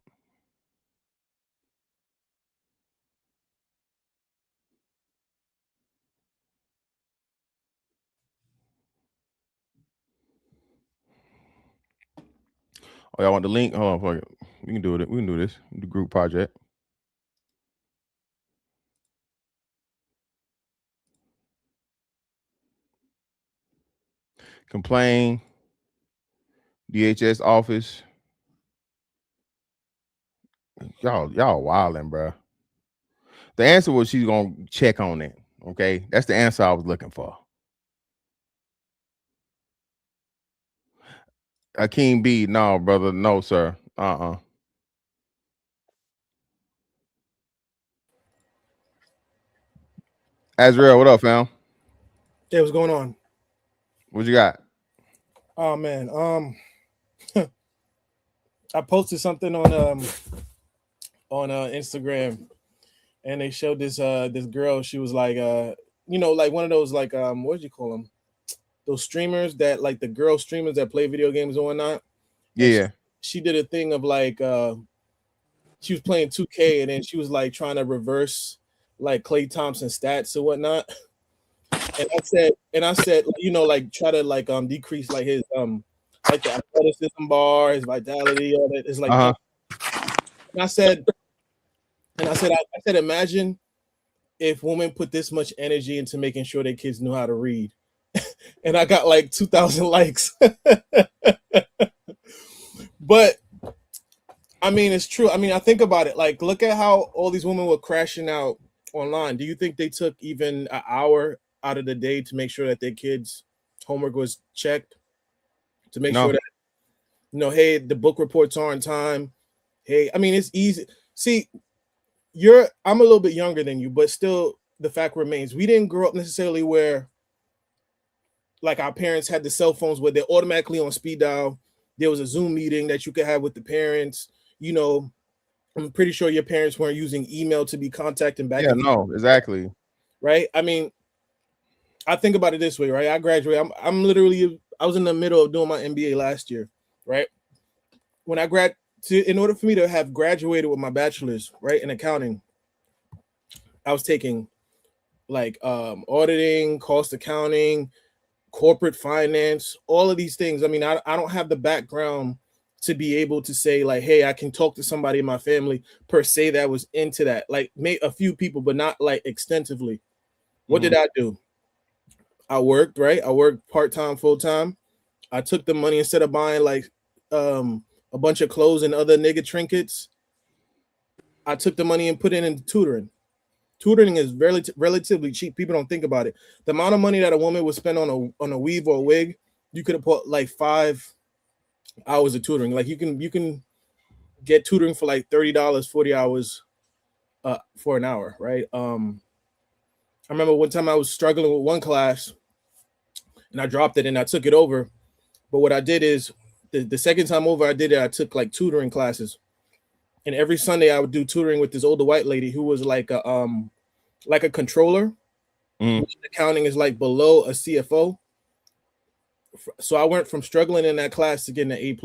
Oh, y'all want the link? Hold on, fuck it. We can do it. We can do this. The group project. Complain. DHS office. Y'all wilding, bro. The answer was she's gonna check on it. Okay, that's the answer I was looking for. Akeem B, no, brother, no, sir. Azrael, what up, fam? Hey, what's going on? What you got? Oh man, I posted something on Instagram, and they showed this girl. She was like like one of those like what do you call them? Those streamers that like the girl streamers that play video games and whatnot. Yeah. She did a thing of like she was playing 2K and then she was like trying to reverse like Klay Thompson stats and whatnot. And I said, like try to like decrease like his like the athleticism bar, his vitality, all that is like and I said, imagine if women put this much energy into making sure their kids knew how to read. And I got like 2,000 likes. But I mean, it's true. I mean, I think about it. Like, look at how all these women were crashing out online. Do you think they took even an hour out of the day to make sure that their kids' homework was checked? To make sure that, hey, the book reports are on time. Hey, I mean, it's easy. See, I'm a little bit younger than you, but still the fact remains we didn't grow up necessarily where like our parents had the cell phones where they're automatically on speed dial. There was a Zoom meeting that you could have with the parents. I'm pretty sure your parents weren't using email to be contacting back. Yeah, no, exactly. Right. I mean, I think about it this way, right? I graduated. I was in the middle of doing my MBA last year, right? When I in order for me to have graduated with my bachelor's, right, in accounting, I was taking like auditing, cost accounting, corporate finance, all of these things. I mean, I don't have the background to be able to say like, hey, I can talk to somebody in my family per se that was into that. Like, a few people, but not like extensively. What did I do? I worked, right? I worked part-time, full-time. I took the money instead of buying like a bunch of clothes and other nigga trinkets. I took the money and put it into tutoring. Tutoring is relatively cheap. People don't think about it. The amount of money that a woman would spend on a weave or a wig, you could have put like 5 hours of tutoring. Like you can get tutoring for like $30, 40 hours for an hour, right? I remember one time I was struggling with one class and I dropped it and I took it over. But what I did is the second time over I did it, I took like tutoring classes. And every Sunday I would do tutoring with this older white lady who was like a controller. Which accounting is like below a CFO. So I went from struggling in that class to getting an A+.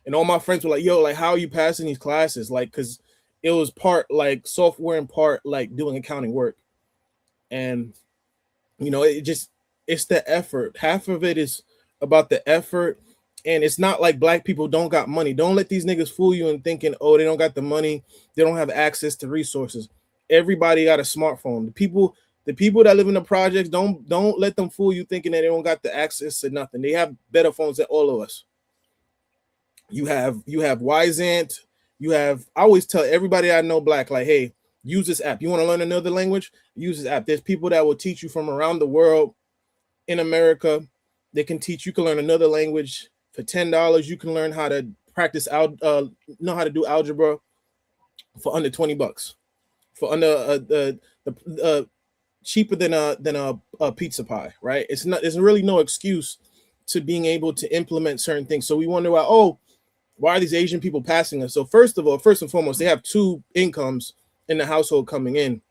And all my friends were like, yo, like, how are you passing these classes? Like, because it was part like software and part like doing accounting work. And, it's the effort. Half of it is about the effort. And it's not like black people don't got money. Don't let these niggas fool you in thinking, oh, they don't got the money. They don't have access to resources. Everybody got a smartphone. The people The people that live in the projects, don't let them fool you thinking that they don't got the access to nothing. They have better phones than all of us. You have Wyzant. I always tell everybody I know black, like, hey, use this app. You want to learn another language? Use this app. There's people that will teach you from around the world in America. They can teach. You can learn another language for $10. You can learn how to practice know how to do algebra for under $20. For under the cheaper than a pizza pie, right? There's really no excuse to being able to implement certain things. So we wonder why are these Asian people passing us? So first and foremost, they have two incomes in the household coming in.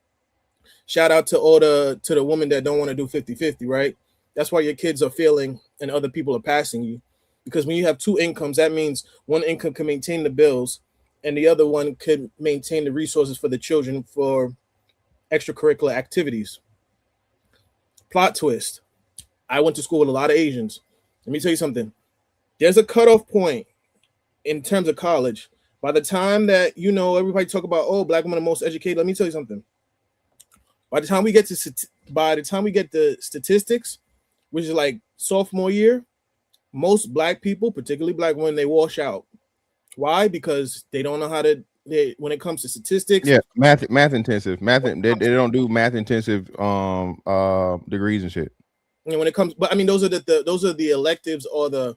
Shout out to the women that don't want to do 50-50, right? That's why your kids are failing and other people are passing you. Because when you have two incomes, that means one income can maintain the bills and the other one could maintain the resources for the children for extracurricular activities. Plot twist. I went to school with a lot of Asians. Let me tell you something. There's a cutoff point in terms of college. By the time that, everybody talk about, oh, black women are most educated, let me tell you something. By the time we get the statistics, which is like sophomore year, most black people, particularly black women, they wash out. Why? Because they don't know how to. When it comes to statistics, yeah, math intensive. They don't do math intensive degrees and shit. And when it comes, but I mean, those are the electives or the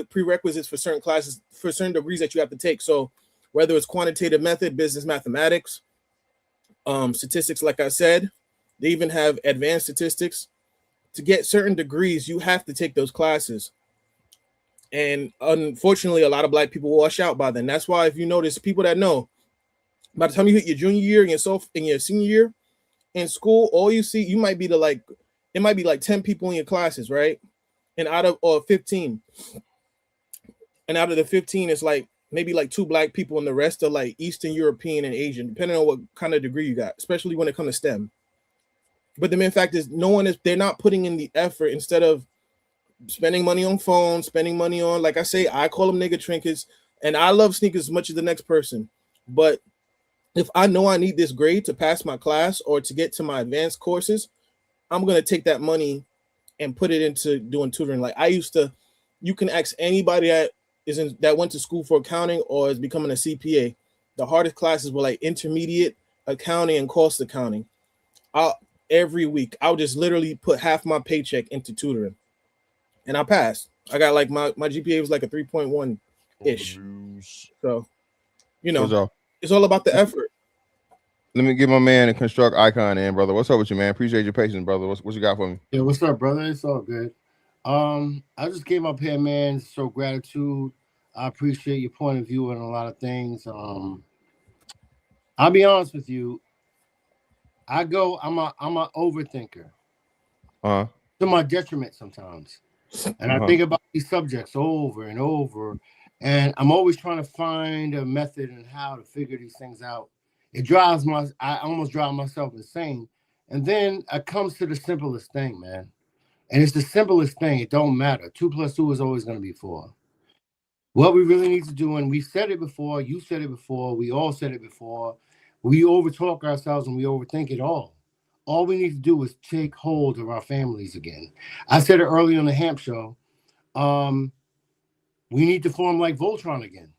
prerequisites for certain classes, for certain degrees that you have to take. So whether it's quantitative method, business mathematics, statistics, like I said, they even have advanced statistics. To get certain degrees, you have to take those classes. And unfortunately, a lot of black people wash out by then. That's why if you notice, people that know, by the time you hit your junior year and your senior year in school, all you see, it might be like 10 people in your classes, right? And out of 15. And out of the 15, it's like maybe like 2 black people, and the rest are like Eastern European and Asian, depending on what kind of degree you got, especially when it comes to STEM. But the main fact is they're not putting in the effort. Instead of spending money on phones, spending money on, like I say, I call them nigga trinkets, and I love sneakers as much as the next person. But if I know I need this grade to pass my class or to get to my advanced courses, I'm going to take that money and put it into doing tutoring. Like you can ask anybody that went to school for accounting or is becoming a CPA. The hardest classes were like intermediate accounting and cost accounting. Every week, I'll just literally put half my paycheck into tutoring. And I passed. I got like my GPA was like a 3.1 ish. So, it's all about the effort. Let me get my man and construct icon in, brother. What's up with you, man? Appreciate your patience, brother. What you got for me? Yeah, what's up, brother? It's all good. I just came up here, man, to show gratitude. I appreciate your point of view on a lot of things. I'll be honest with you. I'm a overthinker. To my detriment sometimes. And I think about these subjects over and over, and I'm always trying to find a method and how to figure these things out. I almost drive myself insane. And then it comes to the simplest thing, man. And it's the simplest thing. It don't matter. 2 + 2 is always going to be 4. What we really need to do, and we said it before, you said it before, we all said it before, we overtalk ourselves and we overthink it all. All we need to do is take hold of our families again. I said it earlier on the Hamp Show. We need to form like Voltron again.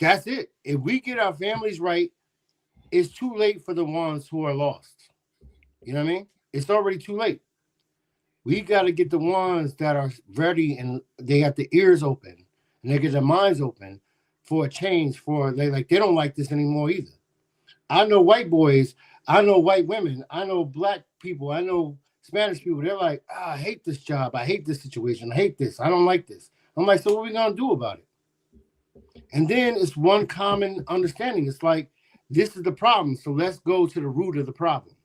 That's it. If we get our families right, it's too late for the ones who are lost. You know what I mean? It's already too late. We got to get the ones that are ready and they got the ears open and they get their minds open for a change. They don't like this anymore either. I know white boys. I know white women. I know black people. I know Spanish people. They're like, I hate this job. I hate this situation. I hate this. I don't like this. I'm like, so what are we going to do about it? And then it's one common understanding. It's like, this is the problem. So let's go to the root of the problem.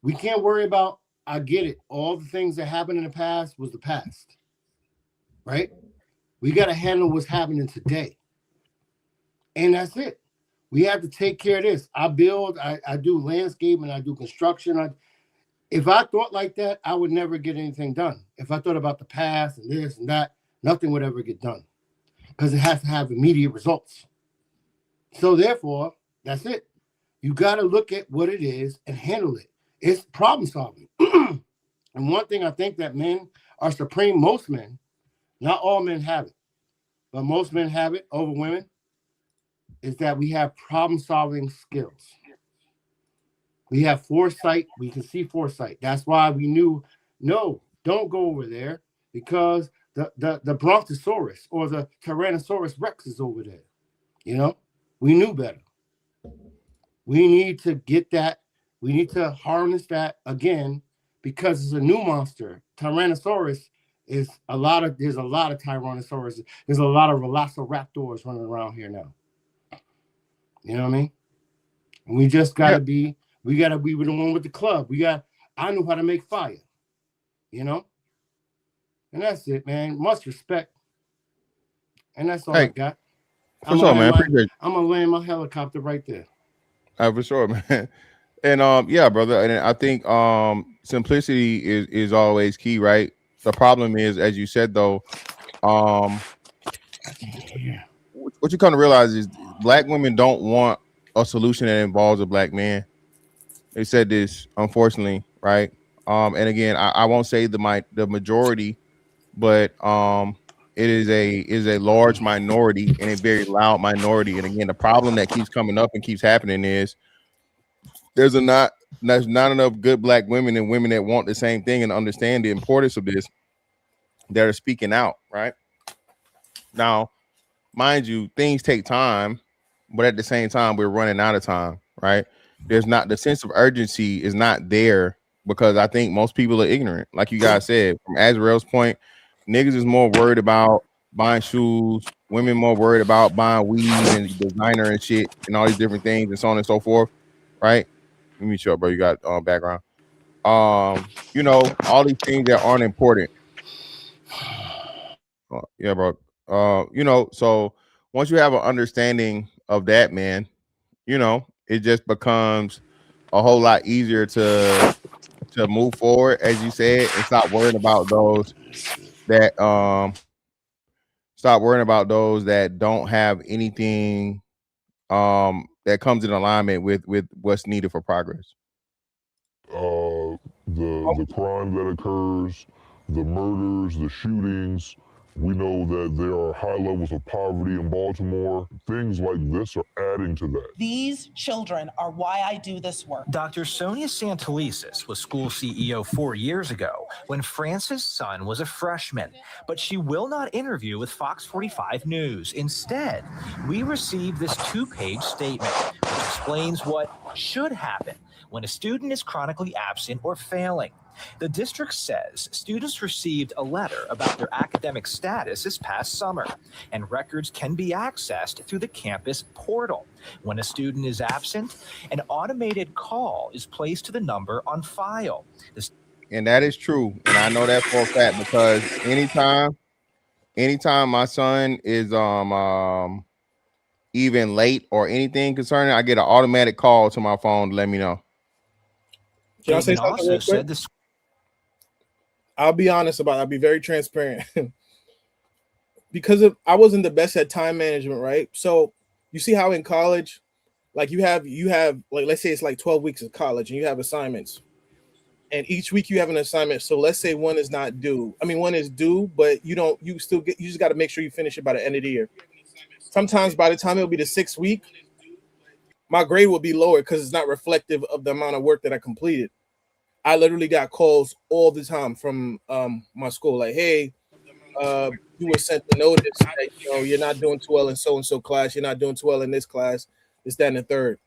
We can't worry about, I get it. All the things that happened in the past was the past, right? We got to handle what's happening today. And that's it. We have to take care of this. I do landscaping, I do construction. If I thought like that, I would never get anything done. If I thought about the past and this and that, nothing would ever get done because it has to have immediate results. So therefore, that's it. You got to look at what it is and handle it. It's problem solving. And one thing I think that men are supreme, most men, not all men have it, but most men have it over women, is that we have problem solving skills. We have foresight. We can see foresight. That's why we knew, no, don't go over there because the Brontosaurus or the Tyrannosaurus Rex is over there. You know, we knew better. We need to get that. We need to harness that again because it's a new monster. Tyrannosaurus is there's a lot of Tyrannosaurus. There's a lot of velociraptors running around here now. You know what I mean? And we just got to be, we got to be the one with the club. I know how to make fire, you know? And that's it, man. Much respect. And that's all I got. For sure, man. Appreciate it. I'm going to land my helicopter right there. For sure, man. And yeah, brother. And I think simplicity is always key, right? The problem is, as you said, though, what you come to realize is Black women don't want a solution that involves a Black man. They said this, unfortunately, right? And again, I won't say the majority, but it is a large minority and a very loud minority. And again, the problem that keeps coming up and keeps happening is there's not enough good Black women and women that want the same thing and understand the importance of this that are speaking out, right? Now, mind you, things take time, but at the same time, we're running out of time, right? There's not, the sense of urgency is not there because I think most people are ignorant. Like you guys said, from Azrael's point, niggas is more worried about buying shoes, women more worried about buying weed and designer and shit and all these different things and so on and so forth, right? Let me show, bro. You got background. You know, all these things that aren't important. Yeah, bro. You know, so once you have an understanding of that, man, you know, it just becomes a whole lot easier to move forward, as you said, and stop worrying about those that don't have anything that comes in alignment with what's needed for progress. The crime that occurs, the murders, the shootings. We know that there are high levels of poverty in Baltimore. Things like this are adding to that. These children are why I do this work. Dr. Sonia Santelises was school CEO 4 years ago when France's son was a freshman, but she will not interview with Fox 45 News. Instead, we received this 2-page statement, which explains what should happen when a student is chronically absent or failing. The district says students received a letter about their academic status this past summer, and records can be accessed through the campus portal. When a student is absent, an automated call is placed to the number on file. And that is true. And I know that for a fact because anytime my son is even late or anything concerning, I get an automatic call to my phone to let me know. Can I say something real quick? I'll be honest about it. I'll be very transparent. Because I wasn't the best at time management, right? So you see how in college, like you have like, let's say it's like 12 weeks of college and you have assignments. And each week you have an assignment. So let's say one is not due. I mean, one is due, but you just got to make sure you finish it by the end of the year. Sometimes by the time it'll be the 6th week, my grade will be lower because it's not reflective of the amount of work that I completed. I literally got calls all the time from my school, like, hey, you were sent the notice that, you know, you're not doing too well in so-and-so class, you're not doing too well in this class, this, that, and the third.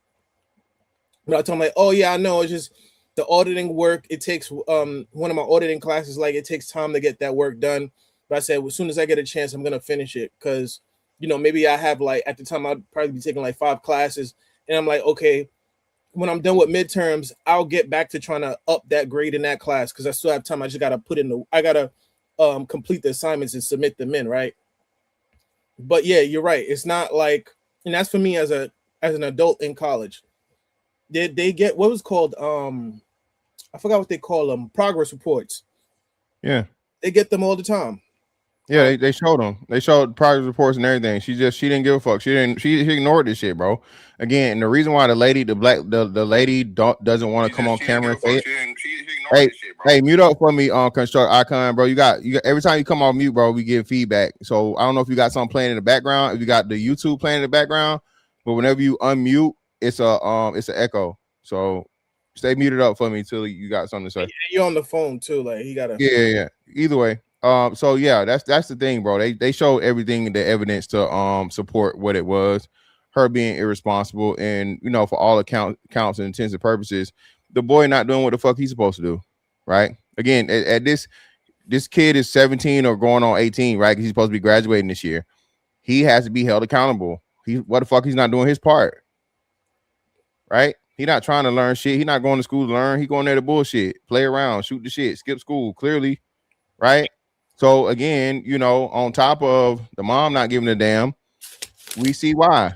But I told them, like, oh yeah, I know, it's just the auditing work, it takes one of my auditing classes, like it takes time to get that work done. But I said, well, as soon as I get a chance, I'm gonna finish it, because, you know, maybe I have, like, at the time I'd probably be taking like 5 classes, and I'm like, okay, when I'm done with midterms, I'll get back to trying to up that grade in that class, because I still have time. I just gotta complete the assignments and submit them in, right? But yeah, you're right. It's not like, and that's for me as an adult in college. They get what was called I forgot what they call them, progress reports. Yeah, they get them all the time. Yeah, they showed them. They showed progress reports and everything. She didn't give a fuck. She ignored this shit, bro. Again, the reason why the lady doesn't want to come on camera and say it. Hey, hey, mute up for me on Construct Icon, bro. You got every time you come off mute, bro, we give feedback. So I don't know if you got something playing in the background, if you got the YouTube playing in the background, but whenever you unmute, it's an echo. So stay muted up for me till you got something to say. You're on the phone too, like he gotta. Yeah. Either way. So yeah, that's the thing, bro. They showed everything, the evidence to support what it was, her being irresponsible, and for all counts and intents and purposes, the boy not doing what the fuck he's supposed to do, right? Again, at this kid is 17 or going on 18, right? He's supposed to be graduating this year. He has to be held accountable. What the fuck? He's not doing his part, right? He not trying to learn shit. He not going to school to learn. He going there to bullshit, play around, shoot the shit, skip school. Clearly, right? So again, on top of the mom not giving a damn, we see why.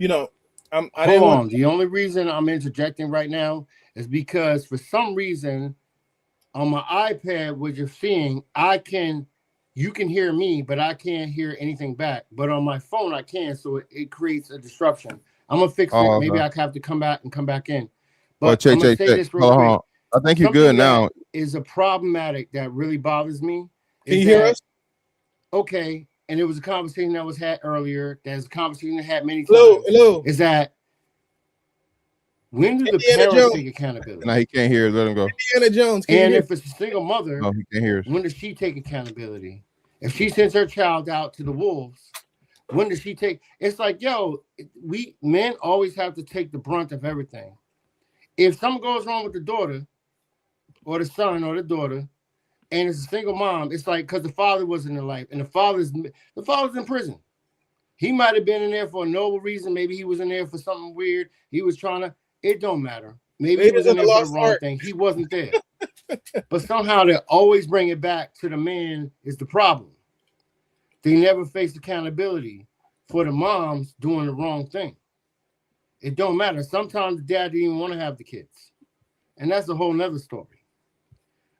Hold on. The only reason I'm interjecting right now is because for some reason on my iPad, what you're seeing, you can hear me, but I can't hear anything back. But on my phone, I can, so it creates a disruption. I'm gonna fix it. Maybe I have to come back in. But I'm gonna say this real quick. I think you're good now. Is a problematic that really bothers me. Can you hear us? Okay, and it was a conversation that was had earlier. There's a conversation that had many times. Hello. Is that when do the parents take accountability? No, he can't hear. Let him go. Indiana Jones. And if it's a single mother, no, he can't hear us. When does she take accountability? If she sends her child out to the wolves, when does she take? It's like, we men always have to take the brunt of everything. If something goes wrong with the daughter, or the son, or the daughter, and it's a single mom, it's like because the father wasn't in life, and the father's in prison. He might have been in there for a noble reason. Maybe he was in there for something weird. He was trying to. It don't matter. Maybe he was in there for the wrong thing. He wasn't there. But somehow they always bring it back to the man is the problem. They never face accountability for the moms doing the wrong thing. It don't matter. Sometimes the dad didn't even want to have the kids. And that's a whole nother story.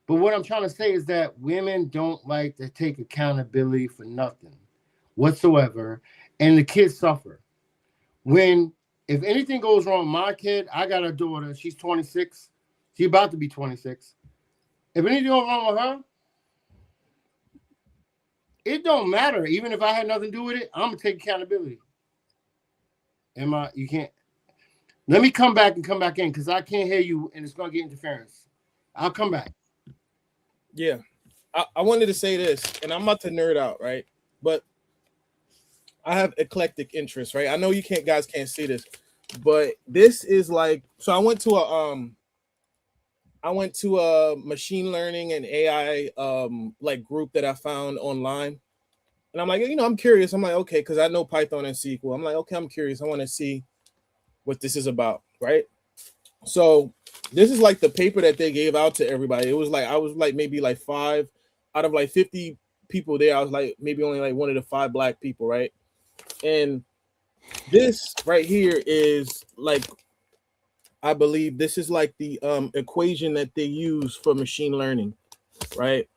But what I'm trying to say is that women don't like to take accountability for nothing whatsoever. And the kids suffer. If anything goes wrong with my kid, I got a daughter. She's 26. She's about to be 26. If anything goes wrong with her, it don't matter. Even if I had nothing to do with it, I'm gonna take accountability. You can't. Let me come back in because I can't hear you and it's gonna get interference. I'll come back. Yeah, I wanted to say this, and I'm about to nerd out, right? But I have eclectic interests, right? I know guys can't see this, but this is like, so I went to a machine learning and AI like group that I found online. And I'm like, I'm curious. I'm like, okay, because I know Python and SQL. I'm like, okay, I'm curious. I want to see what this is about, right? So this is like the paper that they gave out to everybody. It was like, I was like maybe like 5 out of like 50 people there. I was like maybe only like one of the 5 black people, right? And this right here is like, I believe this is like the equation that they use for machine learning, right?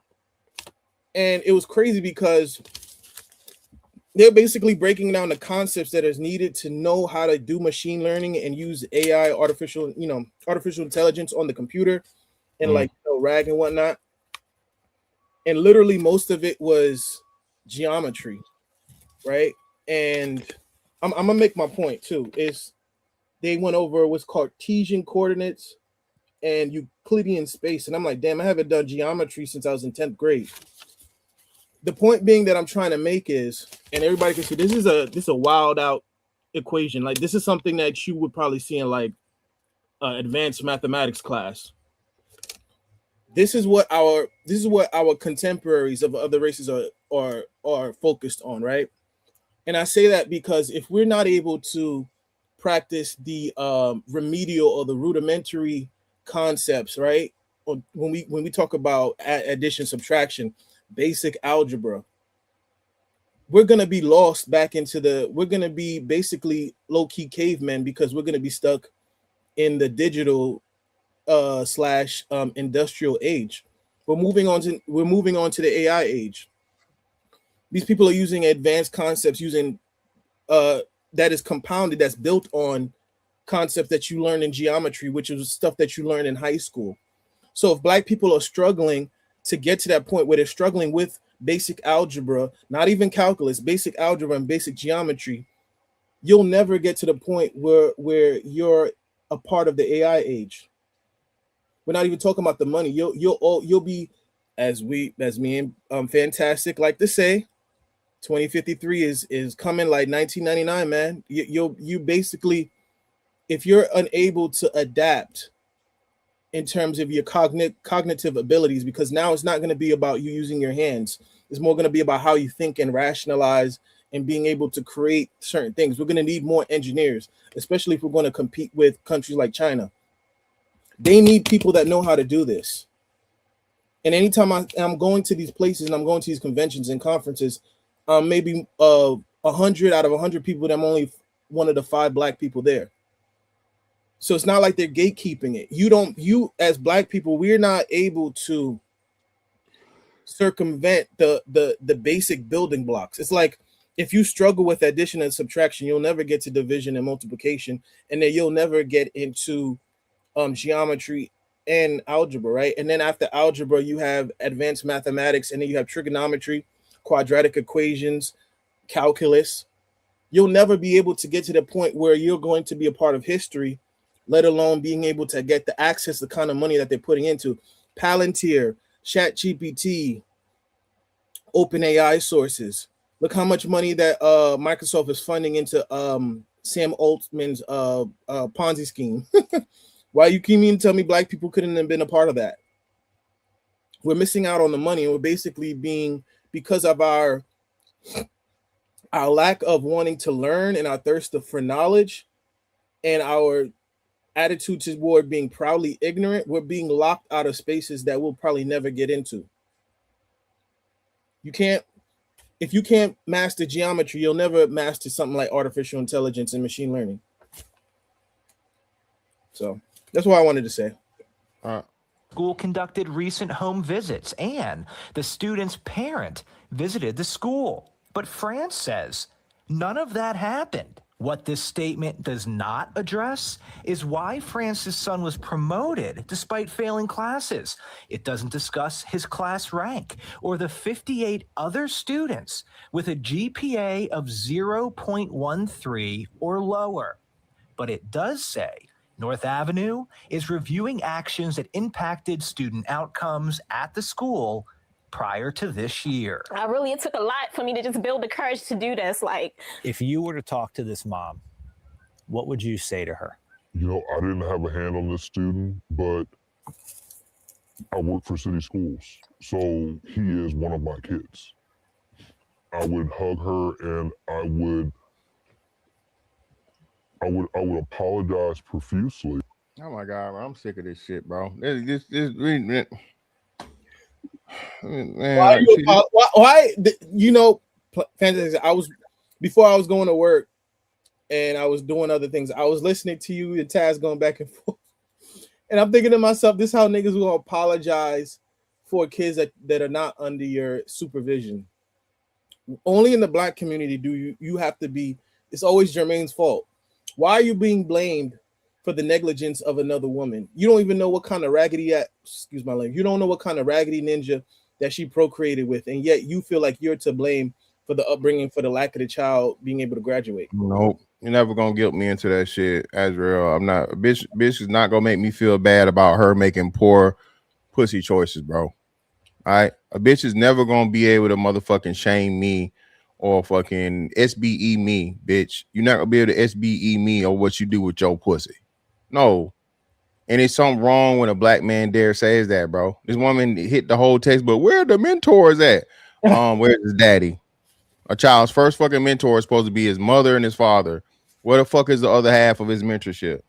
And it was crazy because they're basically breaking down the concepts that is needed to know how to do machine learning and use AI, artificial intelligence on the computer and like RAG and whatnot. And literally most of it was geometry, right? And I'm gonna make my point too. Is they went over what's called Cartesian coordinates and Euclidean space. And I'm like, damn, I haven't done geometry since I was in 10th grade. The point being that I'm trying to make is, and everybody can see, this is a wild out equation. Like this is something that you would probably see in like advanced mathematics class. This is what our contemporaries of other races are focused on, right? And I say that because if we're not able to practice the remedial or the rudimentary concepts, right? Or when we talk about addition, subtraction, basic algebra, we're gonna be lost back into we're gonna be basically low-key cavemen because we're gonna be stuck in the digital / industrial age. we're moving on to the AI age. These people are using advanced concepts, using that is compounded, that's built on concepts that you learn in geometry, which is stuff that you learn in high school. So if Black people are struggling to get to that point where they're struggling with basic algebra, not even calculus, basic algebra and basic geometry, you'll never get to the point where you're a part of the AI age. We're not even talking about the money. You'll be, as me and Fantastic like to say, 2053 is coming like 1999, man. You basically, if you're unable to adapt in terms of your cognitive abilities, because now it's not going to be about you using your hands. It's more going to be about how you think and rationalize and being able to create certain things. We're going to need more engineers, especially if we're going to compete with countries like China. They need people that know how to do this. And anytime I'm going to these places and I'm going to these conventions and conferences, maybe 100 out of 100 people, I'm only one of the 5 Black people there. So it's not like they're gatekeeping it. You as Black people, we're not able to circumvent the basic building blocks. It's like if you struggle with addition and subtraction, you'll never get to division and multiplication, and then you'll never get into geometry and algebra, right? And then after algebra, you have advanced mathematics, and then you have trigonometry, quadratic equations, calculus. You'll never be able to get to the point where you're going to be a part of history, let alone being able to get the access, the kind of money that they're putting into Palantir, ChatGPT, OpenAI sources. Look how much money that Microsoft is funding into Sam Altman's Ponzi scheme. Why you keep mean to tell me Black people couldn't have been a part of that? We're missing out on the money, and we're basically being, because of our lack of wanting to learn and our thirst for knowledge and our attitude toward being proudly ignorant, we're being locked out of spaces that we'll probably never get into. If you can't master geometry, you'll never master something like artificial intelligence and machine learning. So that's what I wanted to say. School conducted recent home visits, and the student's parent visited the school. But France says none of that happened. What this statement does not address is why France's son was promoted despite failing classes. It doesn't discuss his class rank or the 58 other students with a GPA of 0.13 or lower. But it does say North Avenue is reviewing actions that impacted student outcomes at the school prior to this year. It took a lot for me to just build the courage to do this. If you were to talk to this mom, what would you say to her? You know, I didn't have a hand on this student, but I work for city schools, so he is one of my kids. I would hug her and I would apologize profusely. Oh my God, man, I'm sick of this shit, bro. This really, man, why you know, Fantasy, before I was going to work and I was doing other things, I was listening to you and Taz going back and forth, and I'm thinking to myself, this is how niggas will apologize for kids that are not under your supervision. Only in the Black community do you have to be. It's always Jermaine's fault. Why are you being blamed for the negligence of another woman? You don't even know what kind of excuse my language, you don't know what kind of raggedy ninja that she procreated with, and yet you feel like you're to blame for the upbringing, for the lack of the child being able to graduate. Nope, you're never gonna guilt me into that shit, Azrael. I'm not. Bitch is not gonna make me feel bad about her making poor pussy choices, bro. All right, a bitch is never gonna be able to motherfucking shame me or fucking SBE me, bitch. You're not gonna be able to SBE me or what you do with your pussy. No. And it's something wrong when a Black man dare says that, bro. This woman hit the whole textbook. Where are the mentors at? Where's his daddy? A child's first fucking mentor is supposed to be his mother and his father. Where the fuck is the other half of his mentorship?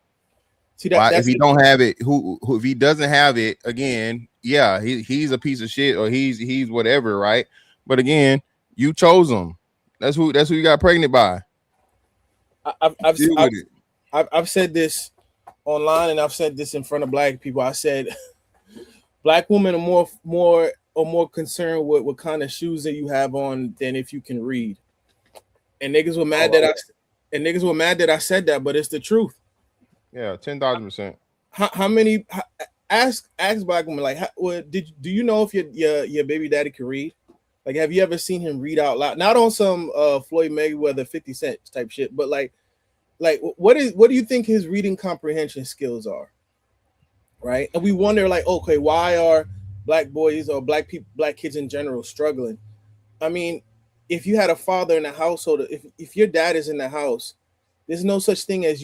See, if he don't have it, who if he doesn't have it, again, yeah, he's a piece of shit or he's whatever, right? But again, you chose him. That's who you got pregnant by. I've said this online and I've said this in front of Black people. I said Black women are more concerned with what kind of shoes that you have on than if you can read. And niggas were mad that I said that, but it's the truth. Yeah, 10,000%. How many? Ask black women like, do you know if your baby daddy can read? Like, have you ever seen him read out loud? Not on some Floyd Mayweather 50 Cent type shit, but like what do you think his reading comprehension skills are? Right? And we wonder like, okay, why are black boys or black kids in general struggling? I mean, if you had a father in the household, if your dad is in the house, there's no such thing as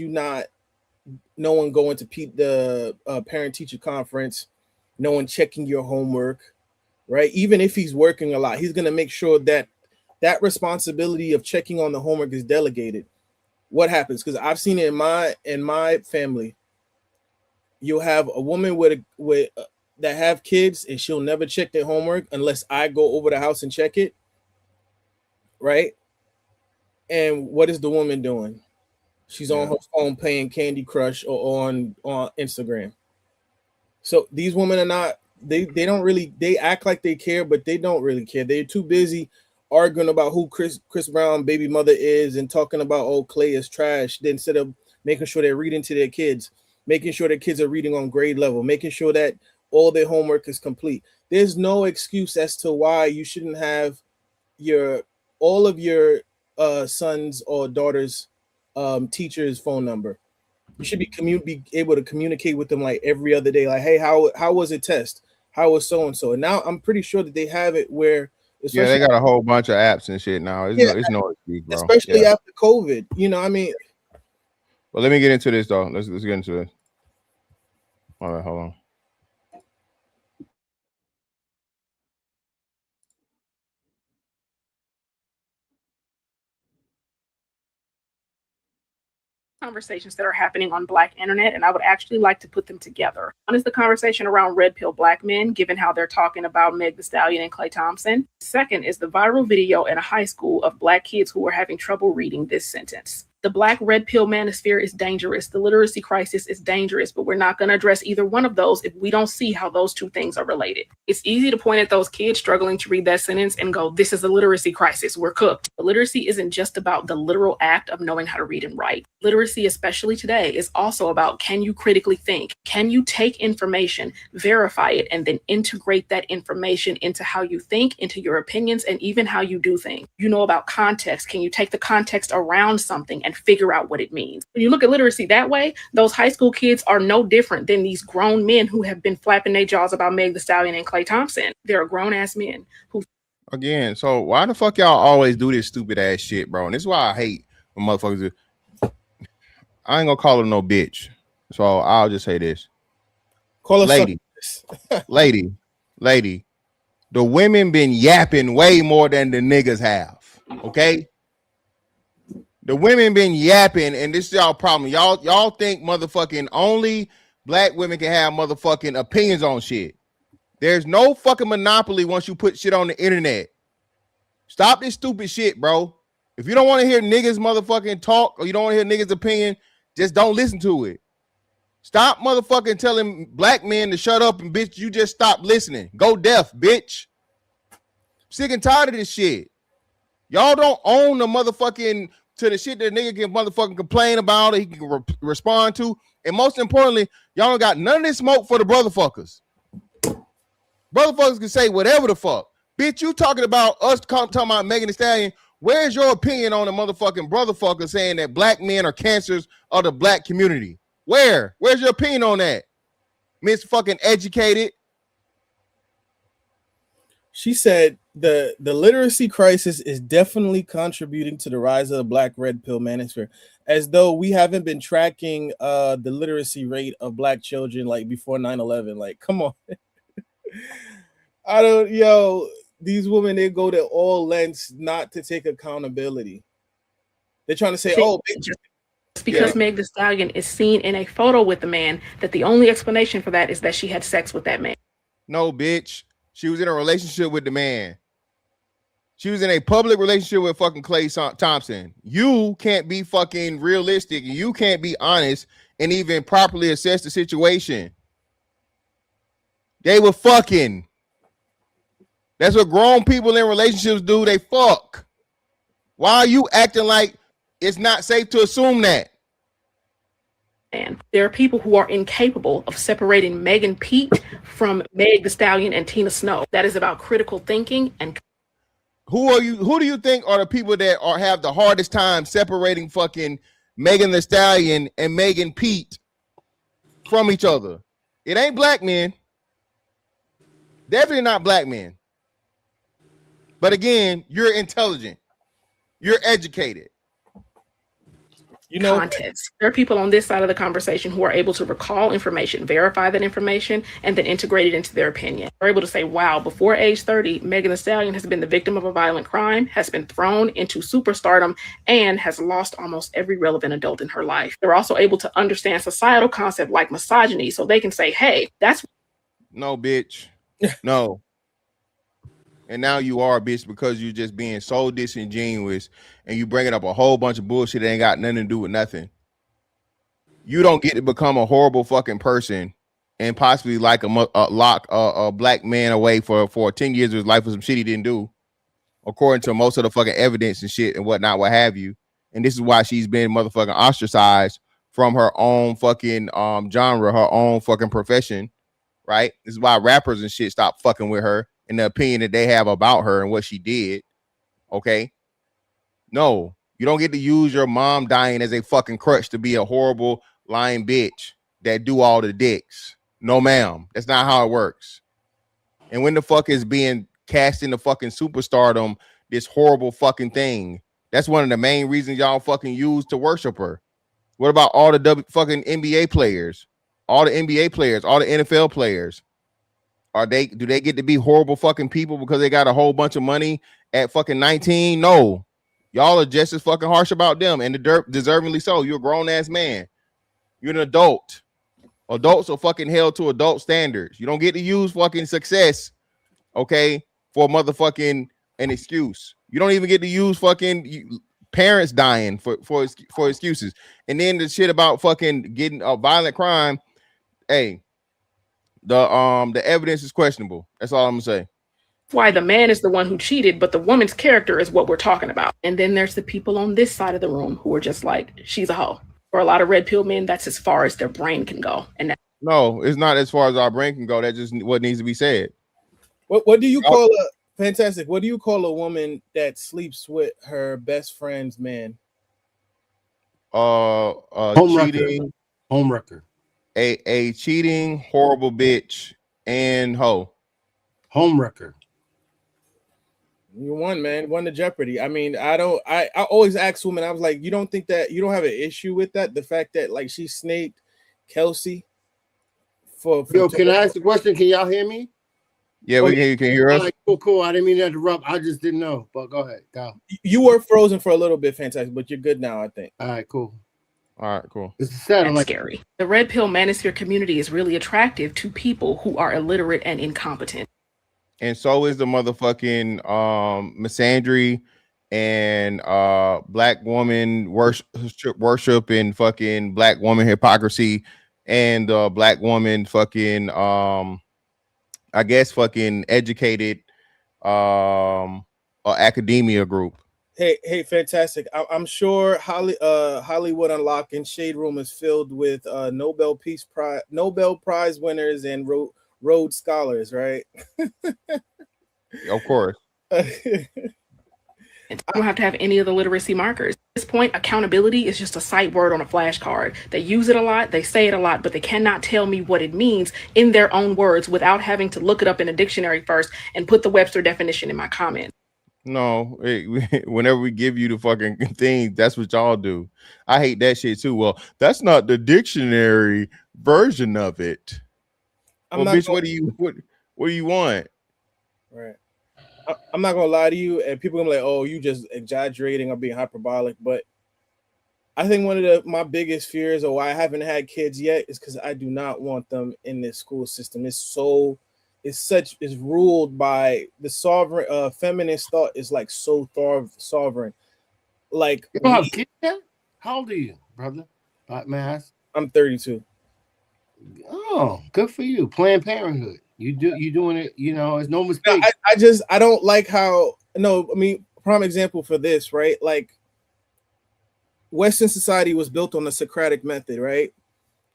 no one going to the parent teacher conference, no one checking your homework, right? Even if he's working a lot, he's going to make sure that responsibility of checking on the homework is delegated. What happens? Because I've seen it in my family. You'll have a woman that have kids and she'll never check their homework unless I go over the house and check it, right? And what is the woman doing? She's on her phone playing Candy Crush or on Instagram. So these women are not, they don't really, they act like they care, but they don't really care. They're too busy arguing about who Chris Brown baby mother is and talking about, oh, Clay is trash, instead of making sure they're reading to their kids, making sure their kids are reading on grade level, making sure that all their homework is complete. There's no excuse as to why you shouldn't have all of your sons or daughters teacher's phone number. You should be able to communicate with them like every other day, like, hey, how was it test? How was so and so? And now I'm pretty sure that they have it where, they got a whole bunch of apps and shit now. It's no excuse, bro. Especially after COVID. You know, I mean. Well, let me get into this though. Let's get into this. All right, hold on. Conversations that are happening on Black internet, and I would actually like to put them together. One is the conversation around red pill Black men, given how they're talking about Meg the Stallion and Clay Thompson. Second is the viral video in a high school of Black kids who are having trouble reading this sentence. The Black red pill manosphere is dangerous. The literacy crisis is dangerous, but we're not going to address either one of those if we don't see how those two things are related. It's easy to point at those kids struggling to read that sentence and go, this is a literacy crisis. We're cooked. But literacy isn't just about the literal act of knowing how to read and write. Literacy, especially today, is also about, can you critically think? Can you take information, verify it, and then integrate that information into how you think, into your opinions, and even how you do things? You know about context. Can you take the context around something and figure out what it means? When you look at literacy that way, those high school kids are no different than these grown men who have been flapping their jaws about Meg the Stallion and Clay Thompson. They're grown-ass men who... Again, so why the fuck y'all always do this stupid ass shit, bro? And this is why I hate when motherfuckers do. I ain't gonna call her no bitch. So I'll just say this. Call her lady. The women been yapping way more than the niggas have. Okay? The women been yapping, and this is y'all problem. Y'all think motherfucking only Black women can have motherfucking opinions on shit. There's no fucking monopoly once you put shit on the internet. Stop this stupid shit, bro. If you don't want to hear niggas motherfucking talk, or you don't want to hear niggas' opinion, just don't listen to it. Stop motherfucking telling Black men to shut up, and bitch, you just stop listening. Go deaf, bitch. Sick and tired of this shit. Y'all don't own the motherfucking to the shit that nigga can motherfucking complain about, or he can respond to. And most importantly, y'all don't got none of this smoke for the brotherfuckers. Brotherfuckers can say whatever the fuck. Bitch, you talking about us talking about Meg the Stallion. Where's your opinion on the motherfucking brotherfucker saying that Black men are cancers of the Black community? Where's your opinion on that? Miss fucking educated. She said the literacy crisis is definitely contributing to the rise of the Black red pill manosphere, as though we haven't been tracking the literacy rate of Black children like before 9/11. Like, come on. These women, they go to all lengths not to take accountability. They're trying to say, it's because Meg the Stallion is seen in a photo with the man, that the only explanation for that is that she had sex with that man. No, bitch. She was in a relationship with the man. She was in a public relationship with fucking Clay Thompson. You can't be fucking realistic. You can't be honest and even properly assess the situation. They were fucking. That's what grown people in relationships do. They fuck. Why are you acting like it's not safe to assume that? And there are people who are incapable of separating Megan Pete from Meg the Stallion and Tina Snow. That is about critical thinking and. Who do you think are the people that have the hardest time separating fucking Megan the Stallion and Megan Pete from each other? It ain't black men. Definitely not black men. But again, you're intelligent. You're educated. You know, context. There are people on this side of the conversation who are able to recall information, verify that information, and then integrate it into their opinion. They're able to say, wow, before age 30, Megan Thee Stallion has been the victim of a violent crime, has been thrown into superstardom, and has lost almost every relevant adult in her life. They're also able to understand societal concepts like misogyny, so they can say, hey, that's... No, bitch. No. And now you are a bitch because you're just being so disingenuous and you bringing up a whole bunch of bullshit that ain't got nothing to do with nothing. You don't get to become a horrible fucking person and possibly like lock a black man away for 10 years of his life for some shit he didn't do, according to most of the fucking evidence and shit and whatnot, what have you. And this is why she's been motherfucking ostracized from her own fucking genre, her own fucking profession, right? This is why rappers and shit stop fucking with her and the opinion that they have about her and what she did. Okay. No, you don't get to use your mom dying as a fucking crutch to be a horrible lying bitch that do all the dicks. No, ma'am. That's not how it works. And when the fuck is being cast into fucking superstardom, this horrible fucking thing, that's one of the main reasons y'all fucking use to worship her. What about all the fucking NBA players, all the NBA players, all the NFL players? Do they get to be horrible fucking people because they got a whole bunch of money at fucking 19? No, y'all are just as fucking harsh about them, and deservingly so. You're a grown ass man. You're an adult. Adults are fucking held to adult standards. You don't get to use fucking success, okay, for motherfucking an excuse. You don't even get to use fucking parents dying for excuses. And then the shit about fucking getting a violent crime. Hey, the evidence is questionable. That's all I'm gonna say. Why the man is the one who cheated, but the woman's character is what we're talking about. And then there's the people on this side of the room who are just like, she's a hoe. For a lot of red pill men, that's as far as their brain can go. And no, it's not as far as our brain can go. That's just what needs to be said. What do you call a fantastic? What do you call a woman that sleeps with her best friend's man? Cheating. Homewrecker. A cheating, horrible bitch, and hoe. Homewrecker. You won, man. Won the Jeopardy. I mean, I always ask women, I was like, you don't think that you don't have an issue with that? The fact that like she snaked Kelsey for Yo, can I ask a question? Can y'all hear me? Yeah, we can hear you. Can you hear us? Right, cool. I didn't mean to interrupt. I just didn't know. But go ahead. Go. You were frozen for a little bit, fantastic, but you're good now, I think. All right, cool. All right, cool. It's sad. That's scary. The red pill manosphere community is really attractive to people who are illiterate and incompetent. And so is the motherfucking misandry and black woman worship and fucking black woman hypocrisy and black woman fucking I guess fucking educated academia group. Hey, fantastic. I'm sure Hollywood Unlocked and Shade Room is filled with Nobel Prize winners and Rhodes Scholars, right? Of course. I don't have to have any of the literacy markers. At this point, accountability is just a sight word on a flashcard. They use it a lot, they say it a lot, but they cannot tell me what it means in their own words without having to look it up in a dictionary first and put the Webster definition in my comment. No, whenever we give you the fucking thing, that's what y'all do. I hate that shit too. Well, that's not the dictionary version of it. Bitch, what do you want? Right. I'm not gonna lie to you, and people are gonna be like, "Oh, you just exaggerating or being hyperbolic." But I think one of my biggest fears, or why I haven't had kids yet, is because I do not want them in this school system. It's ruled by the sovereign, feminist thought is like so sovereign. Like, you don't have kids yet? How old are you, brother? I'm 32. Oh, good for you. Planned Parenthood. You doing it, you know, it's no No, mistake. I don't like how. No, I mean, prime example for this, right? Like Western society was built on the Socratic method, right?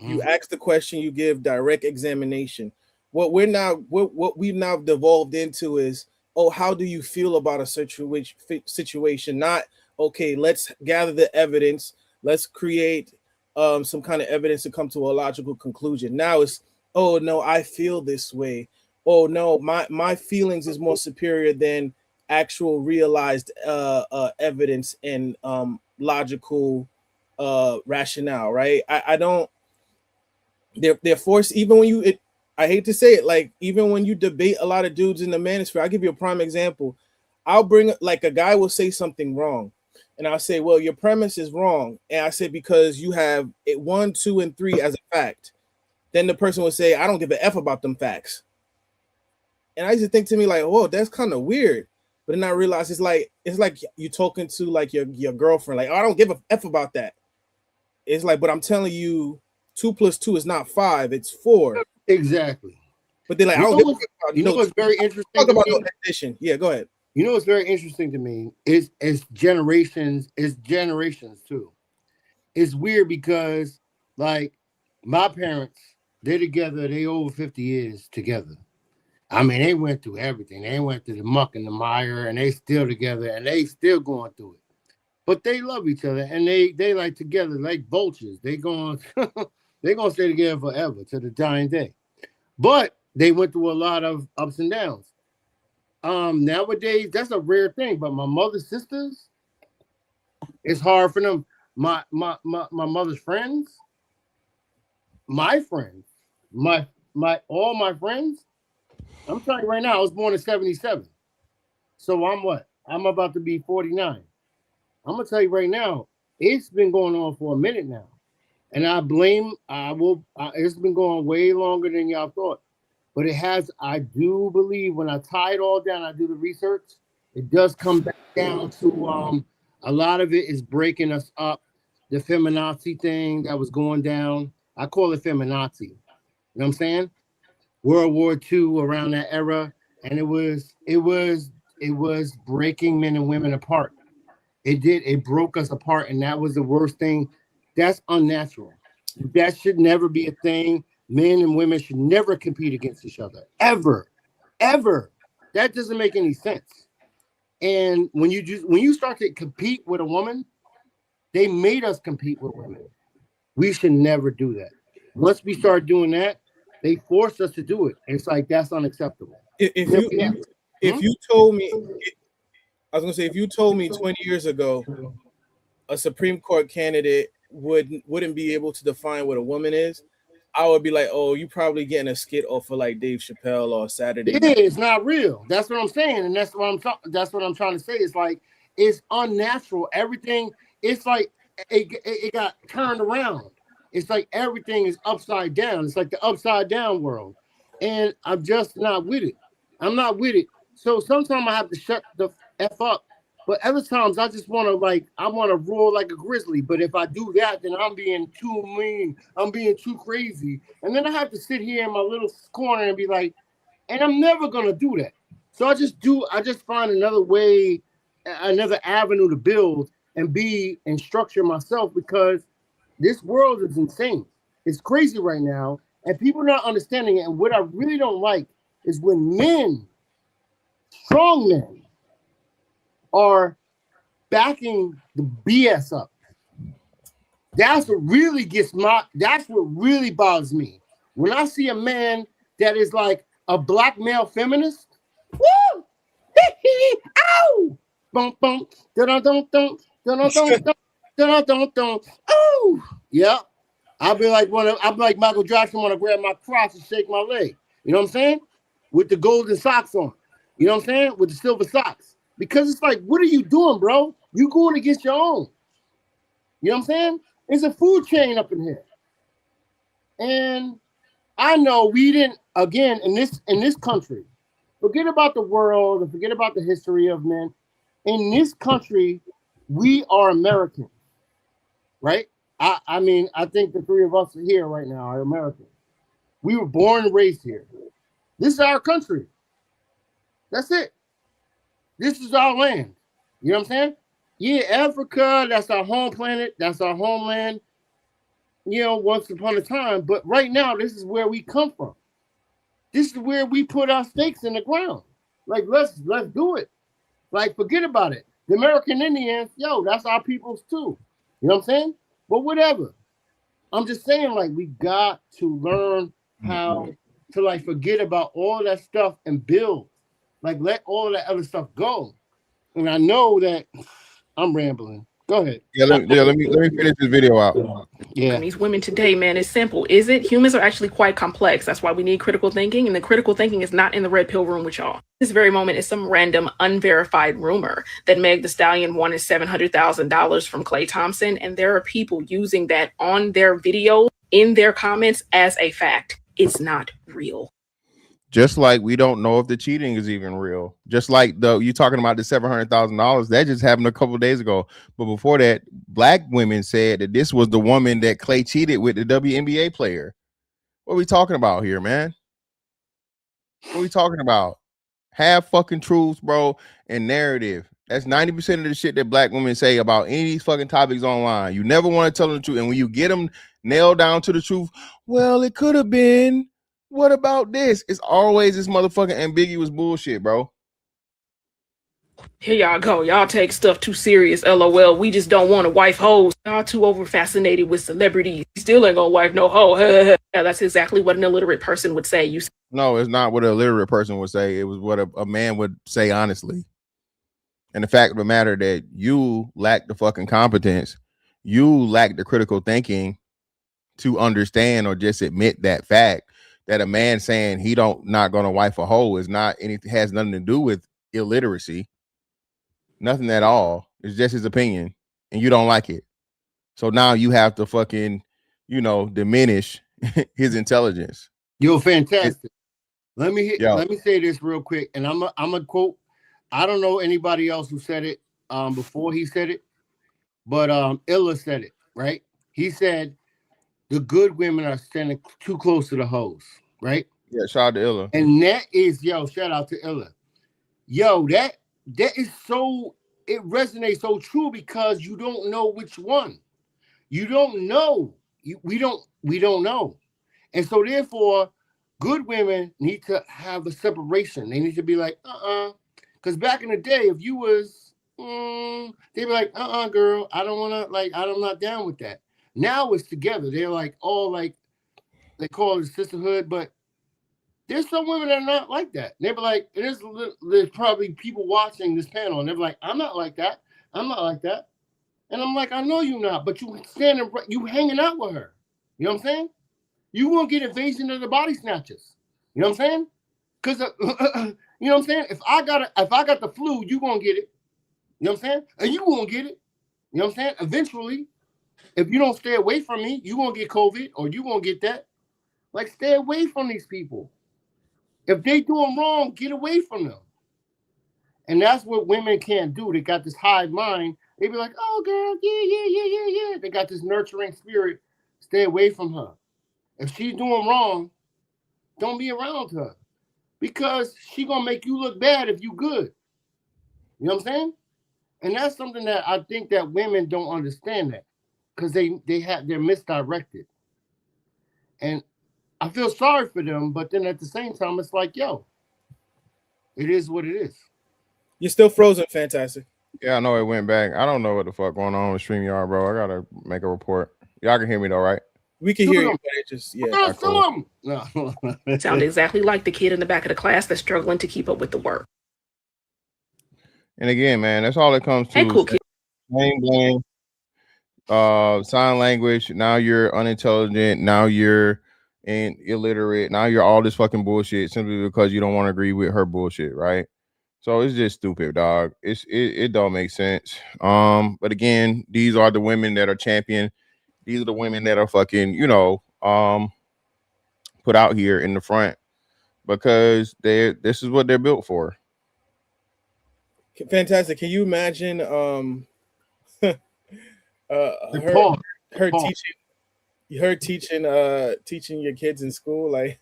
You ask the question, you give direct examination. What we've now devolved into is, oh, how do you feel about a situation? Not, okay, let's gather the evidence, let's create some kind of evidence to come to a logical conclusion. Now it's, oh no, I feel this way. Oh no, my feelings is more superior than actual realized evidence and logical rationale, right? I don't. They're forced, even when I hate to say it, like even when you debate a lot of dudes in the manosphere. I'll give you a prime example. I'll bring, like, a guy will say something wrong, and I'll say, well, your premise is wrong. And I said, because you have it 1, 2, and 3 as a fact. Then the person would say, I don't give a F about them facts. And I used to think to me, like, whoa, that's kind of weird. But then I realized it's like you talking to like your girlfriend, like, oh, I don't give a F about that. It's like, but I'm telling you, 2 + 2 is not 5, it's 4. Exactly. But they're like, You I know don't what's- give you know what's very interesting Talk to about me? no addition. Yeah, go ahead. You know what's very interesting to me is generations too. It's weird because, like, my parents, they're together, they over 50 years together. I mean, they went through everything. They went through the muck and the mire, and they still together, and they still going through it. But they love each other, and they like together like vultures. They going they gonna stay together forever to the dying day. But they went through a lot of ups and downs. Nowadays that's a rare thing. But my mother's sisters, it's hard for them. My mother's friends, my friends, my all my friends. I'm telling you right now, I was born in 77. So I'm what? I'm about to be 49. I'm gonna tell you right now, it's been going on for a minute now. And it's been going way longer than y'all thought. But it has, I do believe, when I tie it all down, I do the research, it does come back down to a lot of it is breaking us up. The feminazi thing that was going down, I call it feminazi. You know what I'm saying? World War II, around that era, and it was breaking men and women apart. It broke us apart, and that was the worst thing. That's unnatural. That should never be a thing. Men and women should never compete against each other, ever. That doesn't make any sense. And when you start to compete with a woman, they made us compete with women. We should never do that. Once we start doing that, they forced us to do it. It's like, that's unacceptable. If you told me, I was gonna say, if you told me 20 years ago a Supreme Court candidate wouldn't be able to define what a woman is, I would be like, oh, you probably getting a skit off of like Dave Chappelle or Saturday Yeah, Night. it's not real. That's what I'm saying, and that's what I'm trying to say. It's like, it's unnatural. Everything, it's like it got turned around. It's like everything is upside down. It's like the upside down world, and I'm just not with it. I'm not with it. So sometimes I have to shut the f up. But other times I just want to, I want to roar like a grizzly. But if I do that, then I'm being too mean. I'm being too crazy. And then I have to sit here in my little corner and be like, and I'm never going to do that. So I just find another way, another avenue to build and be and structure myself, because this world is insane. It's crazy right now. And people are not understanding it. And what I really don't like is when men, strong men, are backing the BS up. That's what really that's what really bothers me. When I see a man that is like a black male feminist, woo! Ow! Bum bum, dun dun dun dun dun dun dun dun. Oh, yeah. I'll be like Michael Jackson, want to grab my crotch and shake my leg. You know what I'm saying? With the golden socks on. You know what I'm saying? With the silver socks. Because it's like, what are you doing, bro? You going against your own. You know what I'm saying? There's a food chain up in here. And I know we didn't, again, in this country, forget about the world and forget about the history of men. In this country, we are Americans, right? I mean, I think the three of us here right now are Americans. We were born and raised here. This is our country. That's it. This is our land. You know what I'm saying? Yeah, Africa, that's our home planet. That's our homeland. You know, once upon a time. But right now, this is where we come from. This is where we put our stakes in the ground. Like, let's do it. Like, forget about it. The American Indians, yo, that's our peoples too. You know what I'm saying? But whatever. I'm just saying, like, we got to learn how to, like, forget about all that stuff and build. Like, let all that other stuff go. And I know that I'm rambling. Go ahead. Let me finish this video out. Yeah. These women today, man, it's simple. Is it? Humans are actually quite complex. That's why we need critical thinking. And the critical thinking is not in the red pill room with y'all. This very moment is some random unverified rumor that Meg the Stallion wanted $700,000 from Klay Thompson. And there are people using that on their video, in their comments as a fact. It's not real. Just like we don't know if the cheating is even real. Just like you talking about the $700,000 that just happened a couple of days ago. But before that, black women said that this was the woman that Klay cheated with, the WNBA player. What are we talking about here, man? What are we talking about? Have fucking truth, bro, and narrative. That's 90% of the shit that black women say about any of these fucking topics online. You never want to tell them the truth. And when you get them nailed down to the truth, well, it could have been. What about this? It's always this motherfucking ambiguous bullshit, bro. Here y'all go. Y'all take stuff too serious. LOL. We just don't want to wife hoes. Y'all too over fascinated with celebrities. Still ain't gonna wife no hoe. Yeah, that's exactly what an illiterate person would say. No, it's not what an illiterate person would say. It was what a man would say honestly. And the fact of the matter that you lack the fucking competence, you lack the critical thinking to understand or just admit that fact. That a man saying he not gonna wife a hoe is not anything, has nothing to do with illiteracy. Nothing at all. It's just his opinion, and you don't like it. So now you have to fucking, diminish his intelligence. You're fantastic. Let me say this real quick, and I'm a quote. I don't know anybody else who said it before he said it, but Illa said it, right? He said the good women are standing too close to the hoes, right? Yeah, shout out to Illa. And that is, shout out to Illa. That is so, it resonates so true because you don't know which one. You don't know. We don't know. And so therefore, good women need to have a separation. They need to be like, because back in the day, if you was, they'd be like, girl, I don't want to, I'm not down with that. Now it's together. They're like all like, they call it sisterhood, but there's some women that are not like that. They be like, there's probably people watching this panel, and they're like, I'm not like that. I'm not like that. And I'm like, I know you're not, but you hanging out with her. You know what I'm saying? You won't get invasion of the body snatchers. You know what I'm saying? Because you know what I'm saying? If I got the flu, you gonna get it. You know what I'm saying? And you won't get it. You know what I'm saying? Eventually, if you don't stay away from me, you won't get COVID or you won't get that. Like, stay away from these people. If they do them wrong, get away from them. And that's what women can't do. They got this hive mind. They be like, oh, girl, yeah. They got this nurturing spirit. Stay away from her. If she's doing wrong, don't be around her. Because she going to make you look bad if you good. You know what I'm saying? And that's something that I think that women don't understand that. Because they're misdirected. And I feel sorry for them, but then at the same time, it's like, it is what it is. You're still frozen, fantastic. Yeah, I know it went back. I don't know what the fuck going on with StreamYard, bro. I gotta make a report. Y'all can hear me though, right? We can hear you, but it just Cool. No. Sound exactly like the kid in the back of the class that's struggling to keep up with the work. And again, man, that's all it comes to. Hey, cool kid. Blame. Sign language. Now you're unintelligent. Now you're illiterate. Now you're all this fucking bullshit simply because you don't want to agree with her bullshit, right? So it's just stupid, dog. It don't make sense. But again, these are the women that are champion. These are the women that are fucking, put out here in the front because this is what they're built for. Fantastic. Can you imagine teaching your kids in school? Like,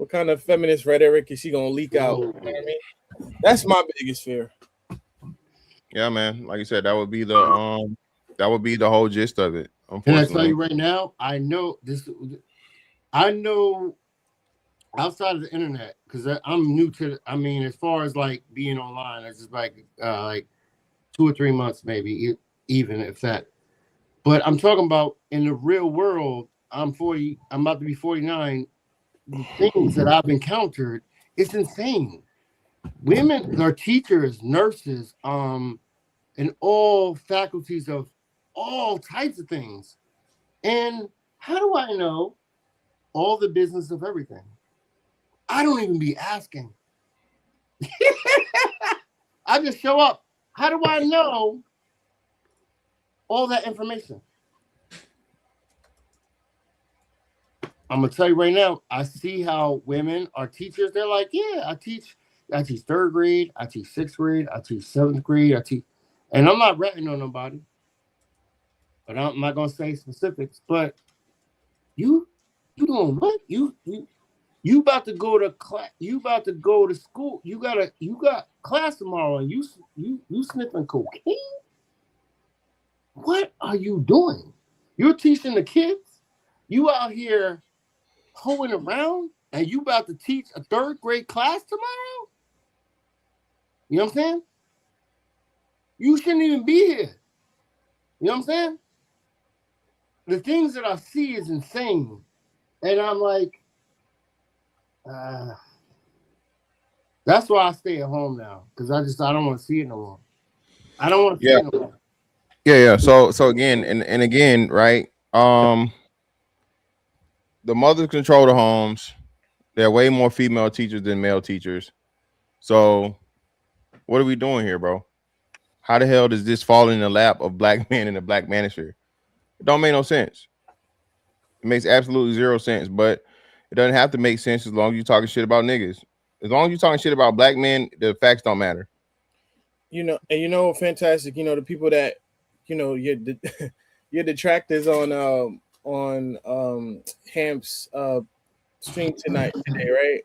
what kind of feminist rhetoric is she gonna leak out? You know what I mean? That's my biggest fear. Yeah, man. Like you said, that would be the whole gist of it. Can I tell Unfortunately, you right now? I know this. I know outside of the internet because I'm new to. I mean, as far as like being online, it's just like 2 or 3 months, maybe even if that. But I'm talking about in the real world. I'm 40. I'm about to be 49. The things that I've encountered, it's insane. Women are teachers, nurses, in all faculties of all types of things. And how do I know all the business of everything? I don't even be asking. I just show up. How do I know all that information? I'm gonna tell you right now, I see how women are teachers. They're like, yeah, I teach 3rd grade, I teach 6th grade, I teach 7th grade, and I'm not ratting on nobody, but I'm not gonna say specifics. But you doing what? You about to go to class? You about to go to school? You got class tomorrow, and you sniffing cocaine? What are you doing? You're teaching the kids. You out here hoeing around, and you about to teach a 3rd grade class tomorrow? You know what I'm saying? You shouldn't even be here. You know what I'm saying? The things that I see is insane, and I'm like, that's why I stay at home now, because I don't want to see it no more. I don't want to see it no more. Yeah. So again, and again, right? The mothers control the homes. There are way more female teachers than male teachers. So what are we doing here, bro? How the hell does this fall in the lap of black men in the black manosphere? It don't make no sense. It makes absolutely zero sense, but it doesn't have to make sense as long as you're talking shit about niggas. As long as you're talking shit about black men, the facts don't matter. Fantastic. The people that, your your detractors on Hamp's stream today, right?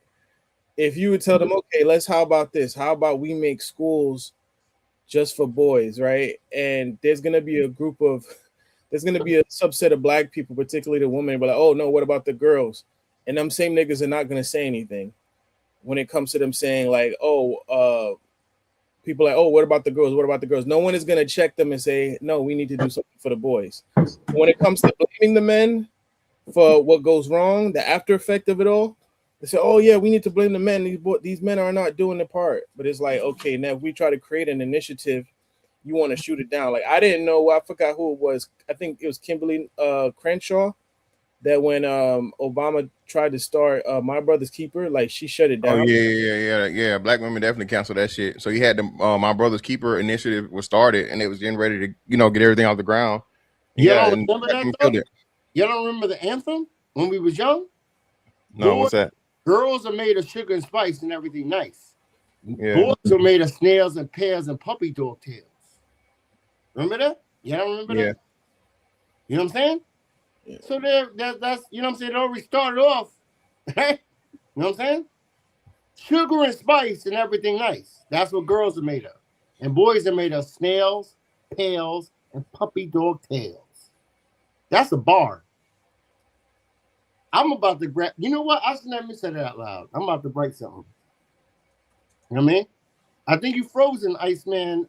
If you would tell them, okay, how about this? How about we make schools just for boys, right? And there's gonna be a subset of black people, particularly the women, but like, oh no, what about the girls? And them same niggas are not gonna say anything when it comes to them saying like, people like, oh, what about the girls? What about the girls? No one is gonna check them and say, no, we need to do something for the boys. When it comes to blaming the men for what goes wrong, the after effect of it all, they say, oh yeah, we need to blame the men. These men are not doing their part. But it's like, okay, now if we try to create an initiative, you want to shoot it down. Like I didn't know, I forgot who it was. I think it was Kimberly Crenshaw, that when Obama tried to start My Brother's Keeper, like she shut it down. Oh yeah. Black women definitely canceled that shit. So he had the My Brother's Keeper initiative was started, and it was getting ready to get everything off the ground. Y'all don't remember that though? Y'all don't remember the anthem when we was young? No, what's that? Girls are made of sugar and spice and everything nice. Yeah. Boys are made of snails and pears and puppy dog tails. Remember that? Y'all remember that? You know what I'm saying? Yeah. So that's you know what I'm saying. It already started off. You know what I'm saying? Sugar and spice and everything nice. That's what girls are made of, and boys are made of snails, tails, and puppy dog tails. That's a bar. I'm about to grab. You know what? I should never say that out loud. I'm about to break something. You know what I mean? I think you frozen, Iceman.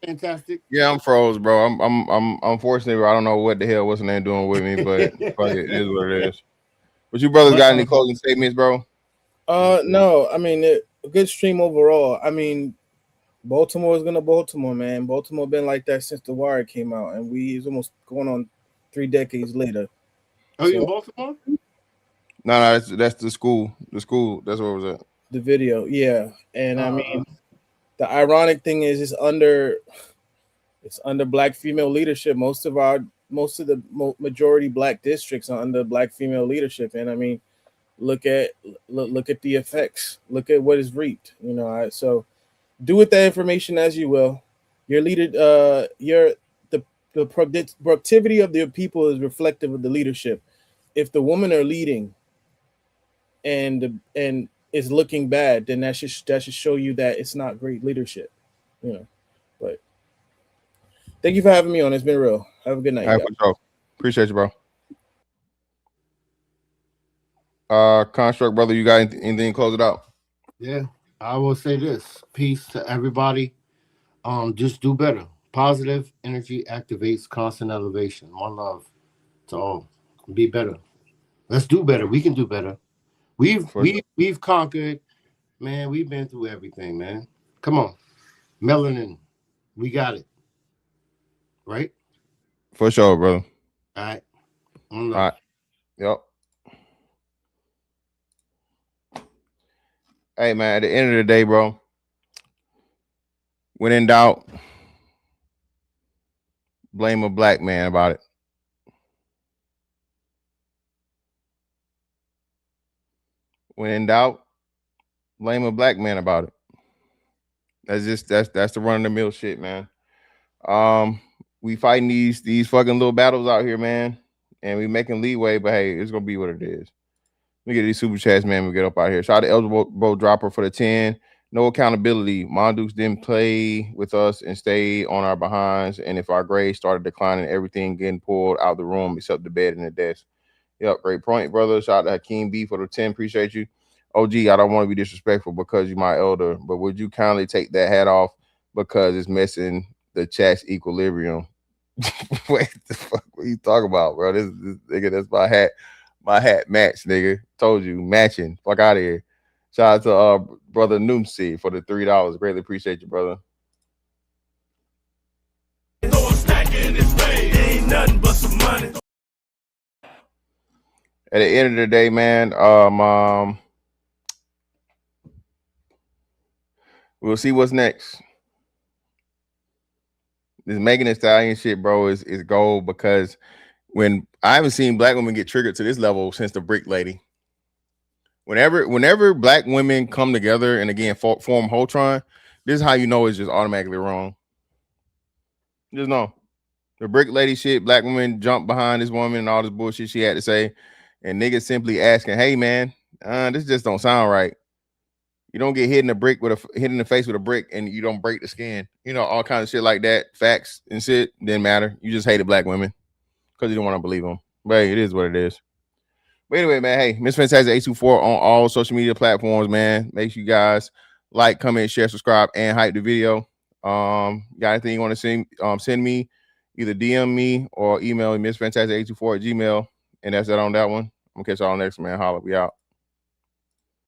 Fantastic. Yeah, I'm froze, bro. I'm unfortunately, I don't know what the hell what's the name doing with me, but fuck it is what it is. But you brothers got any closing statements, bro? No. I mean, a good stream overall. I mean, Baltimore is gonna Baltimore, man. Baltimore been like that since The Wire came out, and it's almost going on 3 decades later. Oh, you in Baltimore? No, that's the school. The school. That's where it was at. The video, yeah. And I mean, the ironic thing is, it's under black female leadership. Most of the majority black districts are under black female leadership, and I mean, look at the effects. Look at what is reaped. So do with that information as you will. Your leader, the productivity of the people is reflective of the leadership. If the women are leading, and it's looking bad, then that should show you that it's not great leadership, you know. But thank you for having me on. It's been real. Have a good night. All right, for sure. Appreciate you, bro. Construct brother, you got anything to close it out? Yeah, I will say this. Peace to everybody. Just do better. Positive energy activates constant elevation. One love to all. Be better. Let's do better. We can do better. We've conquered, man. We've been through everything, man. Come on. Melanin. We got it. Right? For sure, brother. All right. All right. Yep. Hey man, at the end of the day, bro, when in doubt, blame a black man about it. When in doubt, blame a black man about it. That's the run of the mill shit, man. We fighting these fucking little battles out here, man, and we making leeway, but hey, it's gonna be what it is. Let me get these super chats, man. We get up out here. Shout out to Elbow Dropper for the 10. No accountability. Mondukes didn't play with us and stay on our behinds. And if our grades started declining, everything getting pulled out the room except the bed and the desk. Yep, great point, brother. Shout out to Hakeem B for the 10. Appreciate you. OG, I don't want to be disrespectful because you're my elder, but would you kindly take that hat off because it's messing the chat's equilibrium? What the fuck? What you talking about, bro? This nigga, that's my hat. My hat match, nigga. Told you, matching. Fuck out of here. Shout out to brother Noomsi for the $3. Greatly appreciate you, brother. Ain't nothing but some money. At the end of the day, man, we'll see what's next. This Megan Thee Stallion shit, bro, is gold because when I haven't seen black women get triggered to this level since the Brick Lady. Whenever black women come together and again form Holtron, this is how you know it's just automatically wrong. Just know the Brick Lady shit, black women jump behind this woman and all this bullshit she had to say, and niggas simply asking, "Hey man, this just don't sound right." You don't get hit in the face with a brick and you don't break the skin. You know, all kinds of shit like that. Facts and shit didn't matter. You just hated black women because you don't want to believe them. But hey, it is what it is. But anyway, man, hey, Miss Fantastic 824 on all social media platforms, man. Make sure you guys like, comment, share, subscribe, and hype the video. Got anything you want to send me, either DM me or email me, MissFantastic824@gmail.com. And that's that on that one. I'm gonna catch y'all next, man. Holla, we out.